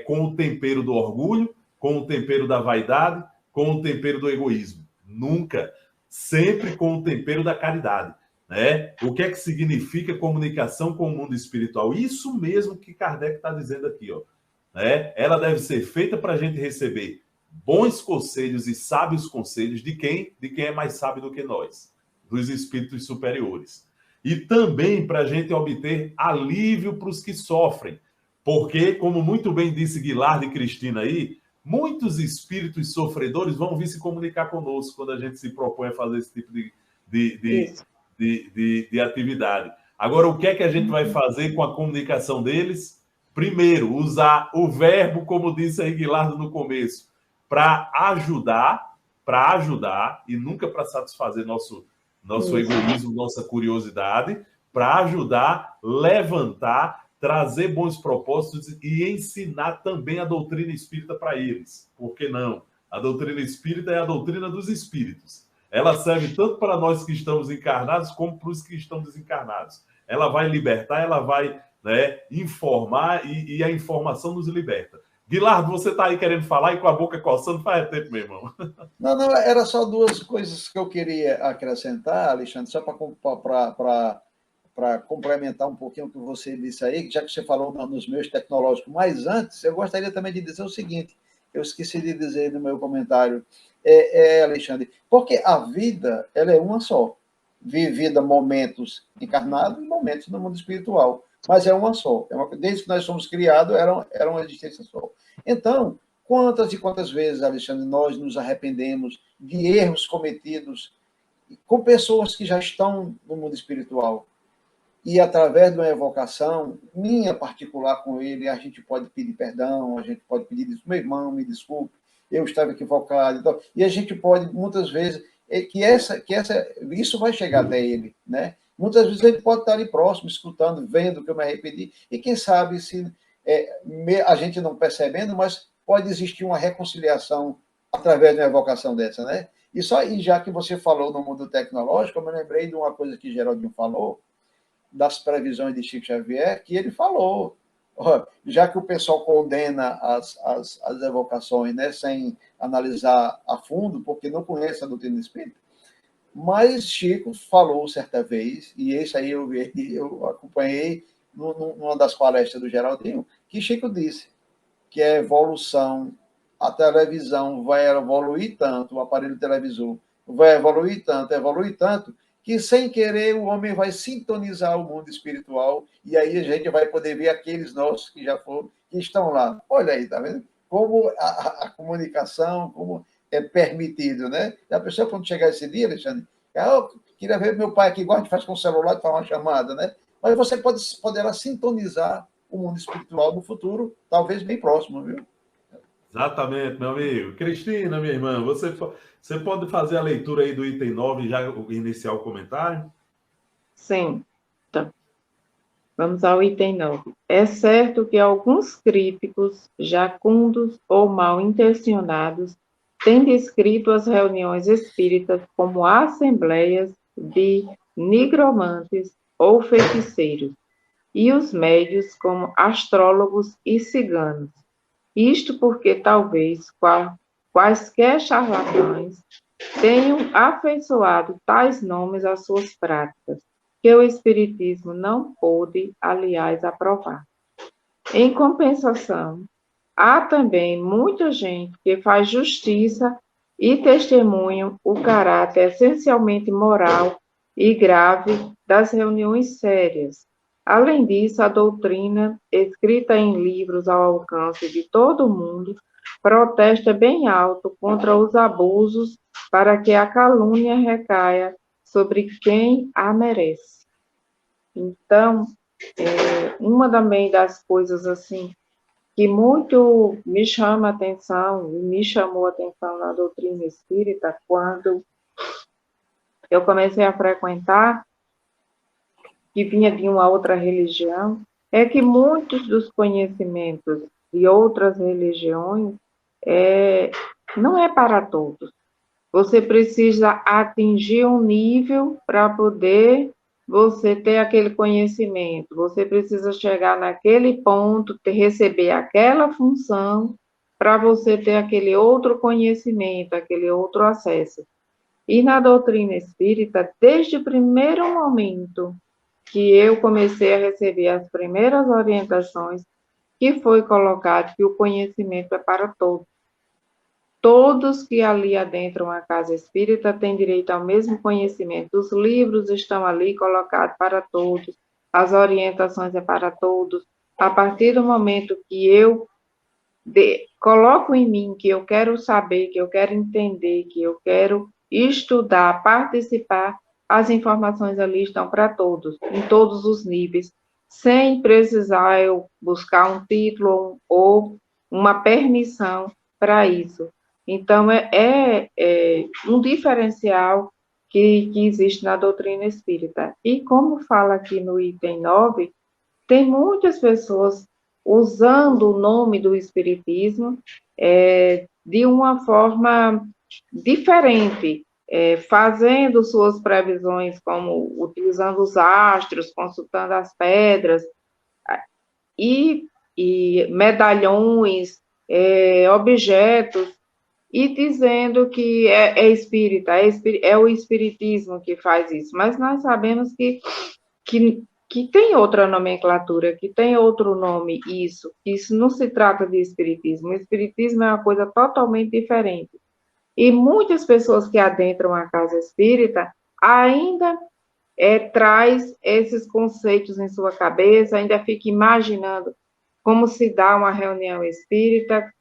com o tempero do orgulho, com o tempero da vaidade, com o tempero do egoísmo. Nunca. Sempre com o tempero da caridade. Né? O que é que significa comunicação com o mundo espiritual? Isso mesmo que Kardec está dizendo aqui. Ó, né? Ela deve ser feita para a gente receber bons conselhos e sábios conselhos de quem? De quem é mais sábio do que nós, dos espíritos superiores. E também para a gente obter alívio para os que sofrem. Porque, como muito bem disse Guilherme e Cristina aí, muitos espíritos sofredores vão vir se comunicar conosco quando a gente se propõe a fazer esse tipo de atividade. Agora, o que é que a gente vai fazer com a comunicação deles? Primeiro, usar o verbo, como disse aí Guilherme no começo, para ajudar, e nunca para satisfazer nosso egoísmo, nossa curiosidade, para ajudar, levantar, trazer bons propósitos e ensinar também a doutrina espírita para eles. Por que não? A doutrina espírita é a doutrina dos espíritos. Ela serve tanto para nós que estamos encarnados como para os que estão desencarnados. Ela vai libertar, ela vai, né, informar e a informação nos liberta. Guilherme, você está aí querendo falar e com a boca coçando faz tempo, meu irmão. Não, era só duas coisas que eu queria acrescentar, Alexandre, só para complementar um pouquinho o que você disse aí, já que você falou nos meios tecnológicos. Mas antes, eu gostaria também de dizer o seguinte, eu esqueci de dizer no meu comentário, Alexandre, porque a vida ela é uma só, vivida momentos encarnados e momentos no mundo espiritual, mas é uma só. Desde que nós somos criados, era uma existência só. Então, quantas e quantas vezes, Alexandre, nós nos arrependemos de erros cometidos com pessoas que já estão no mundo espiritual, e através de uma evocação minha particular com ele, a gente pode pedir perdão, a gente pode pedir isso, meu irmão, me desculpe, eu estava equivocado, então, e a gente pode, muitas vezes, isso vai chegar até ele, né? Muitas vezes ele pode estar ali próximo, escutando, vendo que eu me arrependi, e quem sabe se a gente não percebendo, mas pode existir uma reconciliação através de uma evocação dessa, né? E já que você falou no mundo tecnológico, eu me lembrei de uma coisa que Geraldinho falou, das previsões de Chico Xavier, que ele falou, já que o pessoal condena as evocações, né, sem analisar a fundo, porque não conhece a doutrina espírita, mas Chico falou certa vez, e isso aí eu acompanhei numa das palestras do Geraldinho, que Chico disse que a evolução, a televisão vai evoluir tanto, o aparelho televisor vai evoluir tanto, que sem querer o homem vai sintonizar o mundo espiritual e aí a gente vai poder ver aqueles nossos que já foram, que estão lá. Olha aí, tá vendo? Como a comunicação, como é permitido, né? E a pessoa, quando chegar esse dia, Alexandre, eu queria ver meu pai aqui, igual a gente faz com o celular, de fazer uma chamada, né? Mas você poderá sintonizar o mundo espiritual no futuro, talvez bem próximo, viu? Exatamente, meu amigo. Cristina, minha irmã, você pode fazer a leitura aí do item 9 e já iniciar o comentário? Sim. Então, vamos ao item 9. É certo que alguns críticos, jacundos ou mal intencionados, têm descrito as reuniões espíritas como assembleias de nigromantes ou feiticeiros, e os médios como astrólogos e ciganos. Isto porque talvez quaisquer charlatães tenham afeiçoado tais nomes às suas práticas, que o Espiritismo não pôde, aliás, aprovar. Em compensação, há também muita gente que faz justiça e testemunha o caráter essencialmente moral e grave das reuniões sérias. Além disso, a doutrina, escrita em livros ao alcance de todo mundo, protesta bem alto contra os abusos para que a calúnia recaia sobre quem a merece. Então, Uma também das coisas assim que muito me chama a atenção e me chamou a atenção na doutrina espírita quando eu comecei a frequentar, que vinha de uma outra religião, é que muitos dos conhecimentos de outras religiões não é para todos. Você precisa atingir um nível para poder você ter aquele conhecimento. Você precisa chegar naquele ponto, receber aquela função para você ter aquele outro conhecimento, aquele outro acesso. E na doutrina espírita, desde o primeiro momento que eu comecei a receber as primeiras orientações, que foi colocado que o conhecimento é para todos. Todos que ali adentram a casa espírita têm direito ao mesmo conhecimento. Os livros estão ali colocados para todos, as orientações é para todos. A partir do momento que eu coloco em mim que eu quero saber, que eu quero entender, que eu quero estudar, participar, as informações ali estão para todos, em todos os níveis, sem precisar eu buscar um título ou uma permissão para isso. Então, é um diferencial que existe na doutrina espírita. E como fala aqui no item 9, tem muitas pessoas usando o nome do espiritismo de uma forma diferente, fazendo suas previsões, como utilizando os astros, consultando as pedras, e medalhões, objetos, e dizendo que é espírita, é o espiritismo que faz isso. Mas nós sabemos que tem outra nomenclatura, que tem outro nome, isso não se trata de espiritismo. O espiritismo é uma coisa totalmente diferente. E muitas pessoas que adentram a casa espírita ainda traz esses conceitos em sua cabeça, ainda fica imaginando como se dá uma reunião espírita,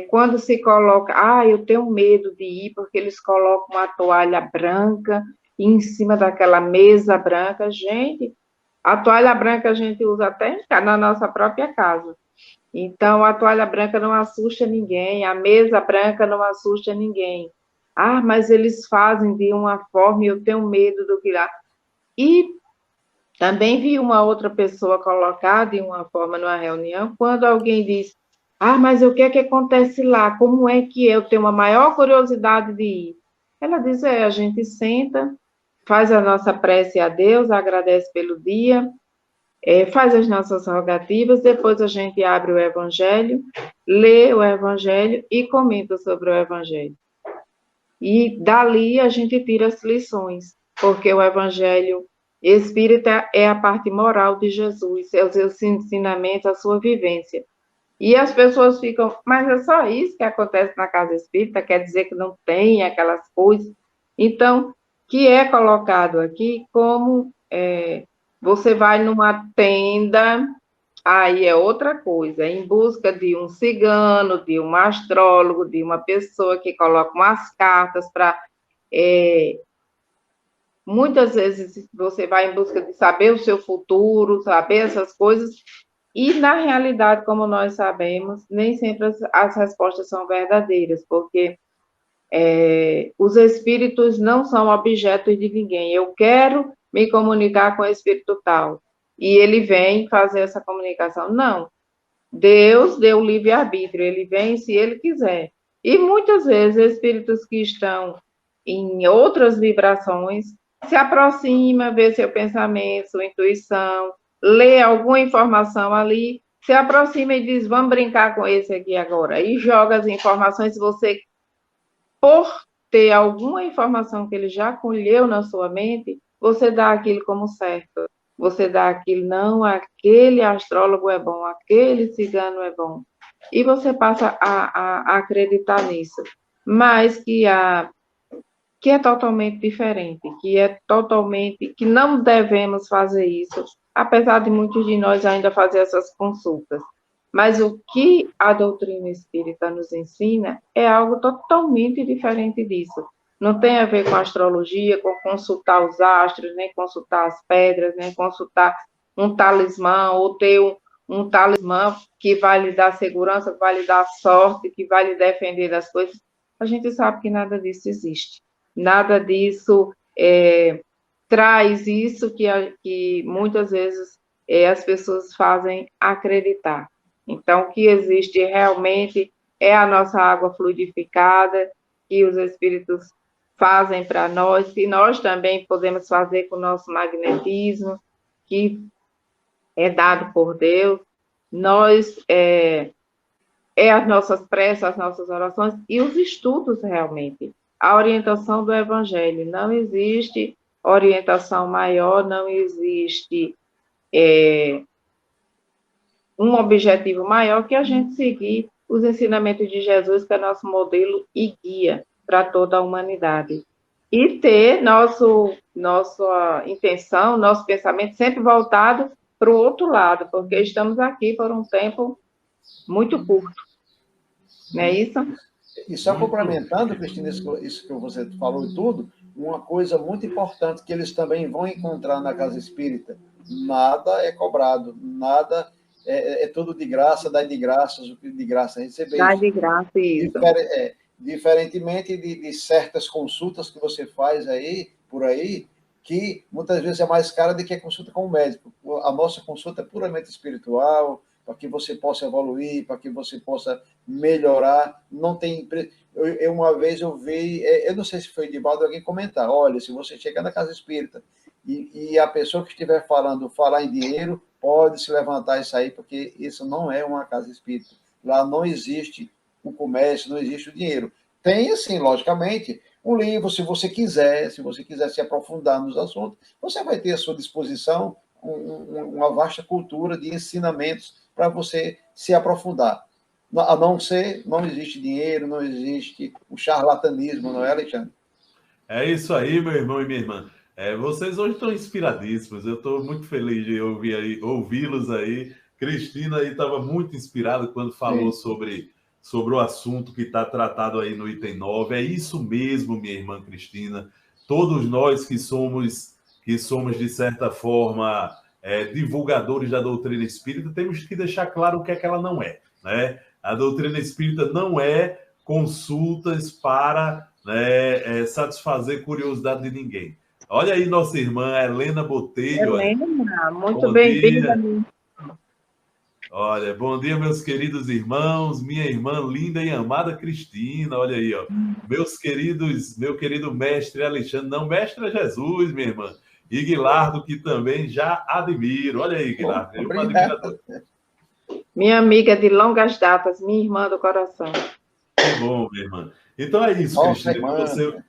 quando se coloca, eu tenho medo de ir, porque eles colocam uma toalha branca em cima daquela mesa branca. Gente, a toalha branca a gente usa até na nossa própria casa. Então, a toalha branca não assusta ninguém, a mesa branca não assusta ninguém. Mas eles fazem de uma forma e eu tenho medo do que lá. E também vi uma outra pessoa colocar de uma forma numa reunião, quando alguém diz, mas o que é que acontece lá? Como é que eu tenho uma maior curiosidade de ir? Ela diz, a gente senta, faz a nossa prece a Deus, agradece pelo dia, faz as nossas rogativas, depois a gente abre o Evangelho, lê o Evangelho e comenta sobre o Evangelho. E dali a gente tira as lições, porque o Evangelho espírita é a parte moral de Jesus, é os seus ensinamentos, a sua vivência. E as pessoas ficam, mas é só isso que acontece na casa espírita? Quer dizer que não tem aquelas coisas? Então, que é colocado aqui como você vai numa tenda, aí é outra coisa, em busca de um cigano, de um astrólogo, de uma pessoa que coloca umas cartas para... muitas vezes você vai em busca de saber o seu futuro, saber essas coisas, e na realidade, como nós sabemos, nem sempre as respostas são verdadeiras, porque os espíritos não são objetos de ninguém. Eu quero me comunicar com o espírito tal, e ele vem fazer essa comunicação. Não, Deus deu o livre-arbítrio, ele vem se ele quiser. E muitas vezes espíritos que estão em outras vibrações se aproxima, vê seu pensamento, sua intuição, lê alguma informação ali, se aproxima e diz, vamos brincar com esse aqui agora. E joga as informações, você, por ter alguma informação que ele já colheu na sua mente, você dá aquilo como certo. Você dá aquilo, não, aquele astrólogo é bom, aquele cigano é bom. E você passa a acreditar nisso. Mas que é totalmente diferente, que não devemos fazer isso, apesar de muitos de nós ainda fazer essas consultas. Mas o que a doutrina espírita nos ensina é algo totalmente diferente disso. Não tem a ver com astrologia, com consultar os astros, nem consultar as pedras, nem consultar um talismã, ou ter um talismã que vai lhe dar segurança, que vai lhe dar sorte, que vai lhe defender das coisas. A gente sabe que nada disso existe. Nada disso traz isso que muitas vezes as pessoas fazem acreditar. Então, o que existe realmente é a nossa água fluidificada, que os espíritos fazem para nós, que nós também podemos fazer com o nosso magnetismo, que é dado por Deus. Nós, as nossas preces, as nossas orações e os estudos realmente. A orientação do Evangelho. Não existe orientação maior, não existe um objetivo maior que a gente seguir os ensinamentos de Jesus, que é nosso modelo e guia para toda a humanidade. E ter nossa intenção, nosso pensamento sempre voltado para o outro lado, porque estamos aqui por um tempo muito curto. Não é isso? E só complementando, Cristina, isso que você falou e tudo, uma coisa muito importante que eles também vão encontrar na casa espírita: nada é cobrado, nada é tudo de graça, dá de graça, o que de graça receber. Dá de graça, isso. Diferentemente de certas consultas que você faz aí, por aí, que muitas vezes é mais cara do que a consulta com o médico. A nossa consulta é puramente espiritual, para que você possa evoluir, para que você possa melhorar. Não tem... Uma vez eu vi, eu não sei se foi de Valdo, alguém comentar: olha, se você chegar na casa espírita e a pessoa que estiver falar em dinheiro, pode se levantar e sair, porque isso não é uma casa espírita. Lá não existe o comércio, não existe o dinheiro. Tem, assim, logicamente, um livro, se você quiser se aprofundar nos assuntos, você vai ter à sua disposição uma vasta cultura de ensinamentos para você se aprofundar. A não ser, não existe dinheiro, não existe o charlatanismo, não é, Alexandre? É isso aí, meu irmão e minha irmã. Vocês hoje estão inspiradíssimos. Eu estou muito feliz de ouvi-los aí. Cristina aí estava muito inspirada quando falou sobre o assunto que está tratado aí no item 9. É isso mesmo, minha irmã Cristina. Todos nós que somos, de certa forma, divulgadores da doutrina espírita, temos que deixar claro o que é que ela não é, né? A doutrina espírita não é consultas para satisfazer curiosidade de ninguém. Olha aí nossa irmã Helena Botelho. Helena, muito bem-vinda. Olha, bom dia, meus queridos irmãos, minha irmã linda e amada Cristina. Olha aí, ó. Meu querido mestre Alexandre, não, mestre é Jesus, minha irmã. E Guilardo, que também já admiro. Olha aí, Guilardo, eu admirador. Minha amiga de longas datas, minha irmã do coração. Que bom, minha irmã. Então é isso, Cristina.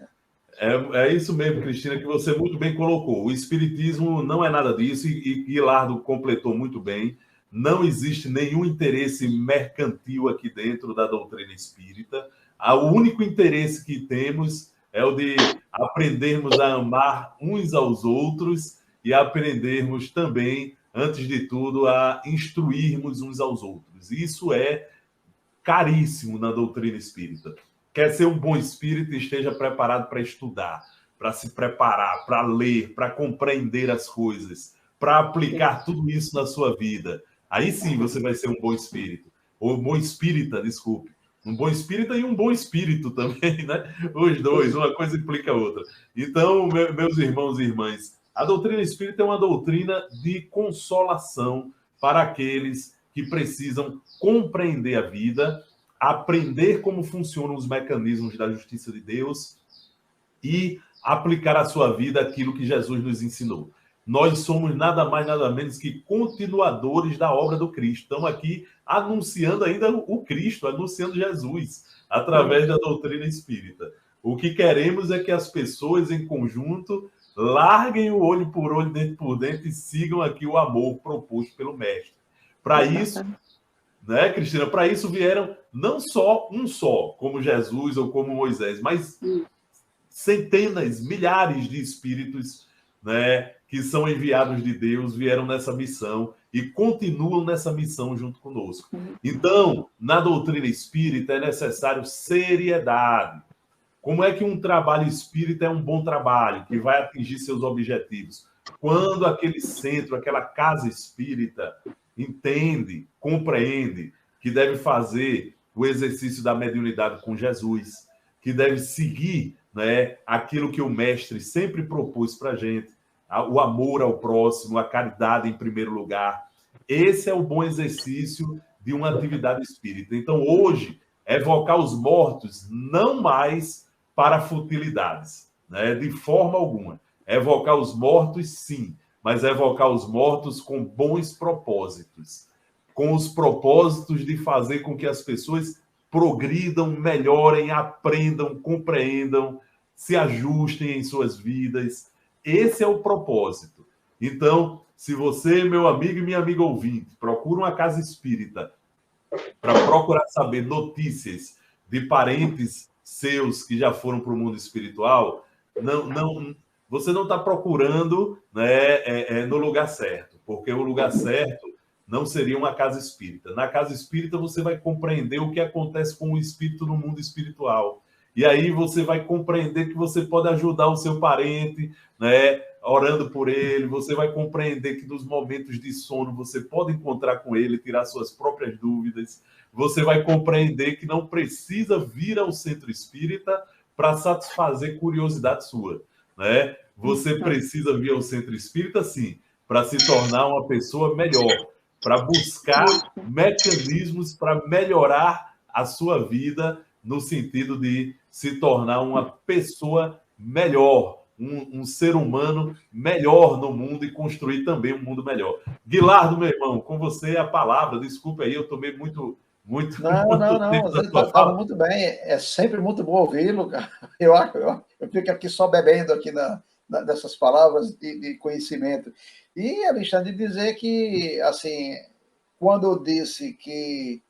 É isso mesmo, Cristina, que você muito bem colocou. O espiritismo não é nada disso, e Guilardo completou muito bem. Não existe nenhum interesse mercantil aqui dentro da doutrina espírita. O único interesse que temos é o de aprendermos a amar uns aos outros e aprendermos também, antes de tudo, a instruirmos uns aos outros. Isso é caríssimo na doutrina espírita. Quer ser um bom espírito, esteja preparado para estudar, para se preparar, para ler, para compreender as coisas, para aplicar tudo isso na sua vida. Aí sim você vai ser um bom espírito. Ou um bom espírita, desculpe. Um bom espírita e um bom espírito também, né? Os dois, uma coisa implica a outra. Então, meus irmãos e irmãs, a doutrina espírita é uma doutrina de consolação para aqueles que precisam compreender a vida, aprender como funcionam os mecanismos da justiça de Deus e aplicar à sua vida aquilo que Jesus nos ensinou. Nós somos nada mais, nada menos que continuadores da obra do Cristo. Estamos aqui anunciando ainda o Cristo, anunciando Jesus, através da doutrina espírita. O que queremos é que as pessoas, em conjunto, larguem o olho por olho, dente por dente, e sigam aqui o amor proposto pelo Mestre. Para isso, né, Cristina? Para isso vieram não só como Jesus ou como Moisés, mas centenas, milhares de espíritos, né, que são enviados de Deus, vieram nessa missão e continuam nessa missão junto conosco. Então, na doutrina espírita é necessário seriedade. Como é que um trabalho espírita é um bom trabalho, que vai atingir seus objetivos? Quando aquele centro, aquela casa espírita entende, compreende que deve fazer o exercício da mediunidade com Jesus, que deve seguir, né, aquilo que o mestre sempre propôs para a gente, o amor ao próximo, a caridade em primeiro lugar. Esse é o bom exercício de uma atividade espírita. Então, hoje, evocar os mortos não mais para futilidades, né, de forma alguma. Evocar os mortos, sim, mas evocar os mortos com bons propósitos, com os propósitos de fazer com que as pessoas progridam, melhorem, aprendam, compreendam, se ajustem em suas vidas. Esse é o propósito. Então, se você, meu amigo e minha amiga ouvinte, procura uma casa espírita para procurar saber notícias de parentes seus que já foram para o mundo espiritual, você não está procurando, né, no lugar certo, porque o lugar certo não seria uma casa espírita. Na casa espírita você vai compreender o que acontece com o espírito no mundo espiritual. E aí você vai compreender que você pode ajudar o seu parente, né, orando por ele. Você vai compreender que nos momentos de sono você pode encontrar com ele, tirar suas próprias dúvidas. Você vai compreender que não precisa vir ao centro espírita para satisfazer curiosidade sua, né? Você precisa vir ao centro espírita, sim, para se tornar uma pessoa melhor, para buscar mecanismos para melhorar a sua vida no sentido de se tornar uma pessoa melhor, um ser humano melhor no mundo e construir também um mundo melhor. Guilardo, meu irmão, com você a palavra. Desculpa aí, eu tomei muito Não. Você estava muito bem. É sempre muito bom ouvi-lo, cara. Eu fico aqui só bebendo aqui dessas palavras de conhecimento. E, Alexandre, dizer que, assim, quando eu disse que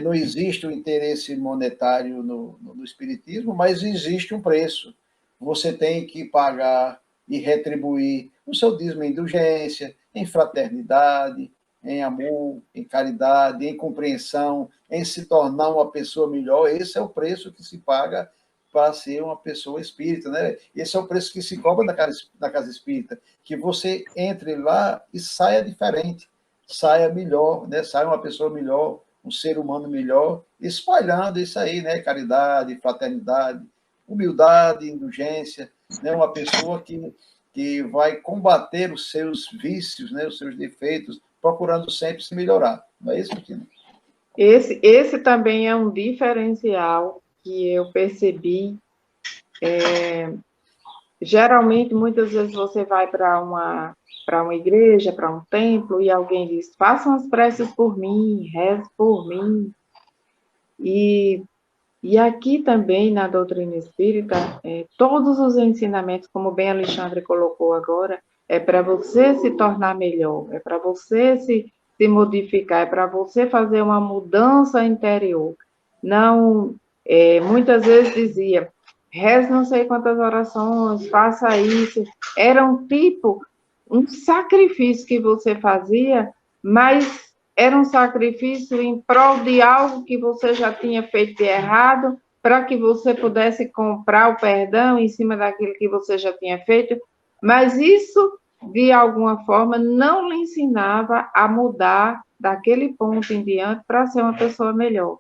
não existe o interesse monetário no espiritismo, mas existe um preço. Você tem que pagar e retribuir o seu dízimo em indulgência, em fraternidade, em amor, em caridade, em compreensão, em se tornar uma pessoa melhor. Esse é o preço que se paga para ser uma pessoa espírita, né? Esse é o preço que se cobra na casa espírita, que você entre lá e saia diferente, saia melhor, né? Saia uma pessoa melhor, um ser humano melhor, espalhando isso aí, né? Caridade, fraternidade, humildade, indulgência, né? Uma pessoa que vai combater os seus vícios, né? Os seus defeitos, procurando sempre se melhorar. Não é isso, Cristina? Esse também é um diferencial que eu percebi. Geralmente, muitas vezes você vai para uma igreja, para um templo, e alguém diz, façam as preces por mim, reze por mim. E aqui também, na doutrina espírita, todos os ensinamentos, como bem Alexandre colocou agora, é para você se tornar melhor, é para você se modificar, é para você fazer uma mudança interior. Não, muitas vezes dizia, reze não sei quantas orações, faça isso. Era um sacrifício que você fazia, mas era um sacrifício em prol de algo que você já tinha feito de errado, para que você pudesse comprar o perdão em cima daquilo que você já tinha feito, mas isso, de alguma forma, não lhe ensinava a mudar daquele ponto em diante para ser uma pessoa melhor.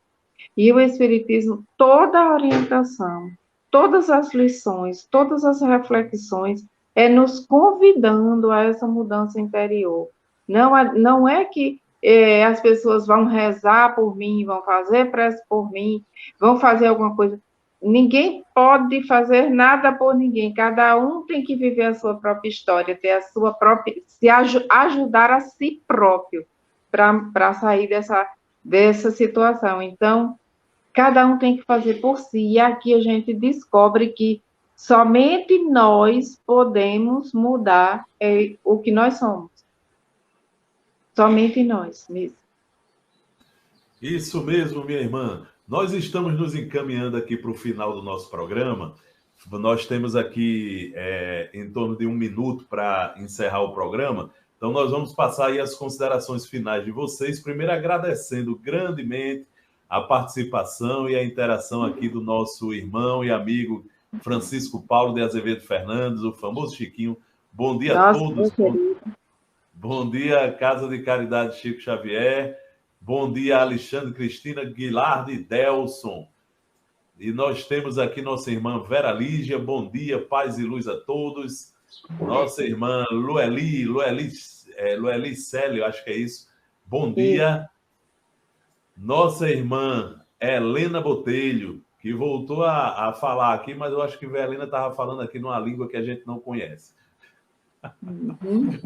E o Espiritismo, toda a orientação, todas as lições, todas as reflexões, é nos convidando a essa mudança interior. Não é que as pessoas vão rezar por mim, vão fazer prece por mim, vão fazer alguma coisa. Ninguém pode fazer nada por ninguém. Cada um tem que viver a sua própria história, ter a sua própria, ajudar a si próprio para sair dessa situação. Então, cada um tem que fazer por si. E aqui a gente descobre que somente nós podemos mudar o que nós somos. Somente nós mesmo. Isso mesmo, minha irmã. Nós estamos nos encaminhando aqui para o final do nosso programa. Nós temos aqui em torno de 1 minuto para encerrar o programa. Então, nós vamos passar aí as considerações finais de vocês. Primeiro, agradecendo grandemente a participação e a interação aqui do nosso irmão e amigo Francisco Paulo de Azevedo Fernandes, o famoso Chiquinho. Bom dia a Nossa, todos. meu querido. Bom dia, Casa de Caridade Chico Xavier. Bom dia, Alexandre, Cristina, Guilardo e Delson. E nós temos aqui nossa irmã Vera Lígia. Bom dia, paz e luz a todos. Nossa irmã Lueli Célio, acho que é isso. Bom dia. Nossa irmã Helena Botelho, que voltou a falar aqui, mas eu acho que a Helena estava falando aqui numa língua que a gente não conhece.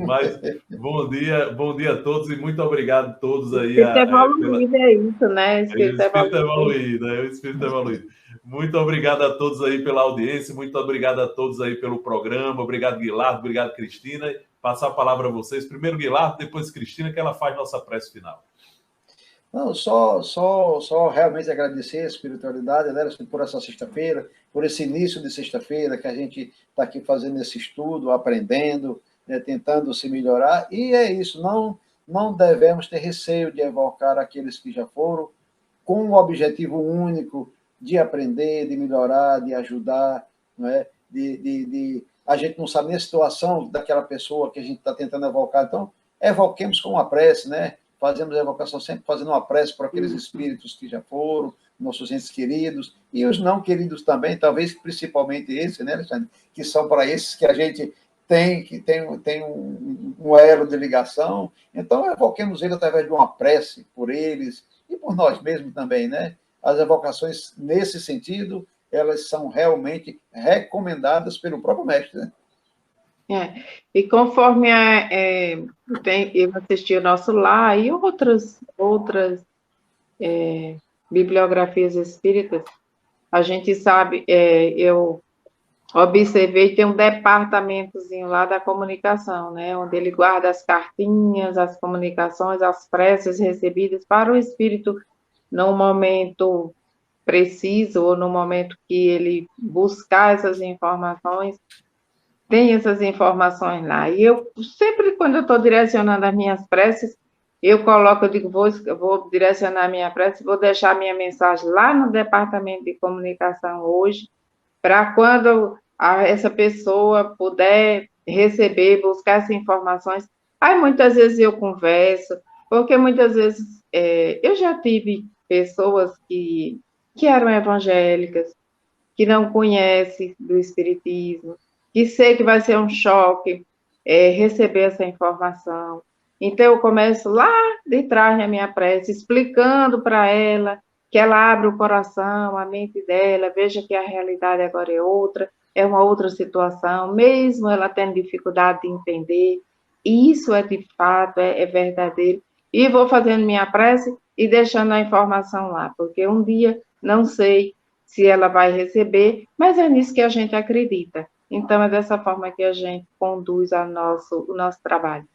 Mas bom dia a todos e muito obrigado a todos aí. Espírito evoluído é isso, né? Espírito evoluído, o Espírito evoluído. Muito obrigado a todos aí pela audiência, muito obrigado a todos aí pelo programa. Obrigado, Guilardo, obrigado, Cristina. Passar a palavra a vocês. Primeiro, Guilardo, depois Cristina, que ela faz nossa prece final. Não, só realmente agradecer a espiritualidade, né, por essa sexta-feira, por esse início de sexta-feira que a gente está aqui fazendo esse estudo, aprendendo, né, tentando se melhorar. E é isso, não devemos ter receio de evocar aqueles que já foram, com o objetivo único de aprender, de melhorar, de ajudar, não é? A gente não sabe nem a situação daquela pessoa que a gente está tentando evocar, então evoquemos com uma prece, né? Fazemos a evocação sempre fazendo uma prece por aqueles espíritos que já foram, nossos entes queridos, e os não queridos também, talvez principalmente esses, né, Alexandre? Que são para esses que a gente tem um elo de ligação. Então, evoquemos eles através de uma prece por eles e por nós mesmos também, né? As evocações, nesse sentido, elas são realmente recomendadas pelo próprio mestre, né? E conforme eu assisti o Nosso Lar e outras bibliografias espíritas, a gente sabe, eu observei, tem um departamentozinho lá da comunicação, né, onde ele guarda as cartinhas, as comunicações, as preces recebidas para o espírito num momento preciso ou no momento que ele buscar essas informações, tem essas informações lá. E eu sempre, quando eu estou direcionando as minhas preces, eu coloco, eu digo, vou direcionar a minha prece, vou deixar a minha mensagem lá no departamento de comunicação hoje, para quando essa pessoa puder receber, buscar essas informações. Aí muitas vezes eu converso, porque muitas vezes eu já tive pessoas que eram evangélicas, que não conhecem do Espiritismo, que sei que vai ser um choque receber essa informação. Então, eu começo lá de trás na minha prece, explicando para ela, que ela abra o coração, a mente dela, veja que a realidade agora é uma outra situação, mesmo ela tendo dificuldade de entender, isso é de fato, é verdadeiro. E vou fazendo minha prece e deixando a informação lá, porque um dia, não sei se ela vai receber, mas é nisso que a gente acredita. Então, é dessa forma que a gente conduz o nosso trabalho.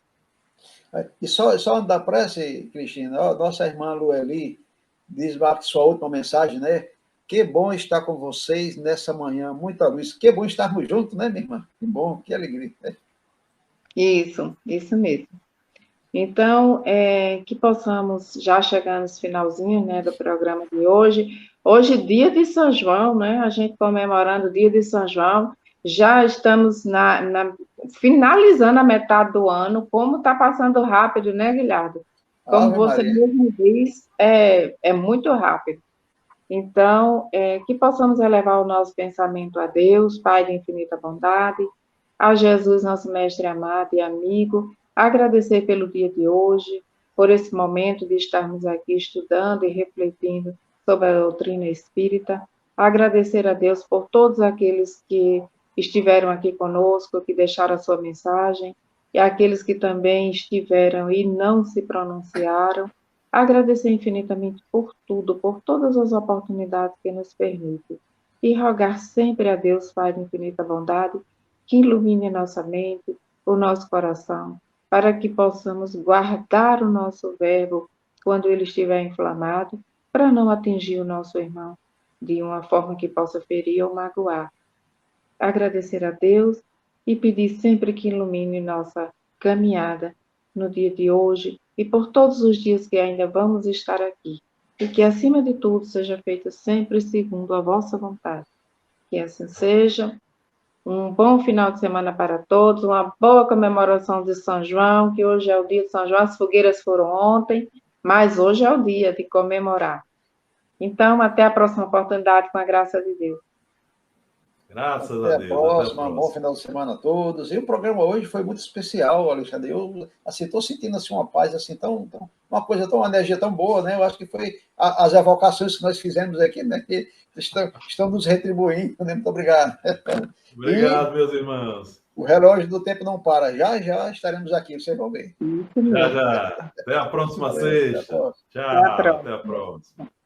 E só antes da prece, Cristina, nossa irmã Lueli diz lá sua última mensagem, né? Que bom estar com vocês nessa manhã, muita luz. Que bom estarmos juntos, né, minha irmã? Que bom, que alegria. Né? Isso mesmo. Então, que possamos, já chegar nos finalzinhos, né, do programa de hoje. Hoje, dia de São João, né? A gente comemorando o dia de São João. Já estamos finalizando a metade do ano. Como está passando rápido, né, Guilherme? Como você mesmo diz, é muito rápido. Então, que possamos elevar o nosso pensamento a Deus, Pai de infinita bondade, a Jesus, nosso mestre amado e amigo, agradecer pelo dia de hoje, por esse momento de estarmos aqui estudando e refletindo sobre a doutrina espírita, agradecer a Deus por todos aqueles que estiveram aqui conosco, que deixaram a sua mensagem, e aqueles que também estiveram e não se pronunciaram, agradecer infinitamente por tudo, por todas as oportunidades que nos permite, e rogar sempre a Deus, Pai de infinita bondade, que ilumine nossa mente, o nosso coração, para que possamos guardar o nosso verbo quando ele estiver inflamado, para não atingir o nosso irmão de uma forma que possa ferir ou magoar. Agradecer a Deus e pedir sempre que ilumine nossa caminhada no dia de hoje e por todos os dias que ainda vamos estar aqui. E que, acima de tudo, seja feito sempre segundo a vossa vontade. Que assim seja. Um bom final de semana para todos, uma boa comemoração de São João, que hoje é o dia de São João, as fogueiras foram ontem, mas hoje é o dia de comemorar. Então, até a próxima oportunidade, com a graça de Deus. Graças Até a a Deus. próxima, Até a bom próxima. final de semana a todos. E o programa hoje foi muito especial, Alexandre. Eu assim, estou sentindo assim, uma paz, assim, uma coisa tão, uma energia tão boa, né? Eu acho que foi as evocações que nós fizemos aqui, né? Que estão nos retribuindo, né? Muito obrigado. E Obrigado, meus irmãos. o relógio do tempo não para. Já, já estaremos aqui, vocês vão ver. Isso Já, mesmo. já. Até a próxima Valeu, até a sexta. próxima. Até a Tchau. Até a próxima. próxima.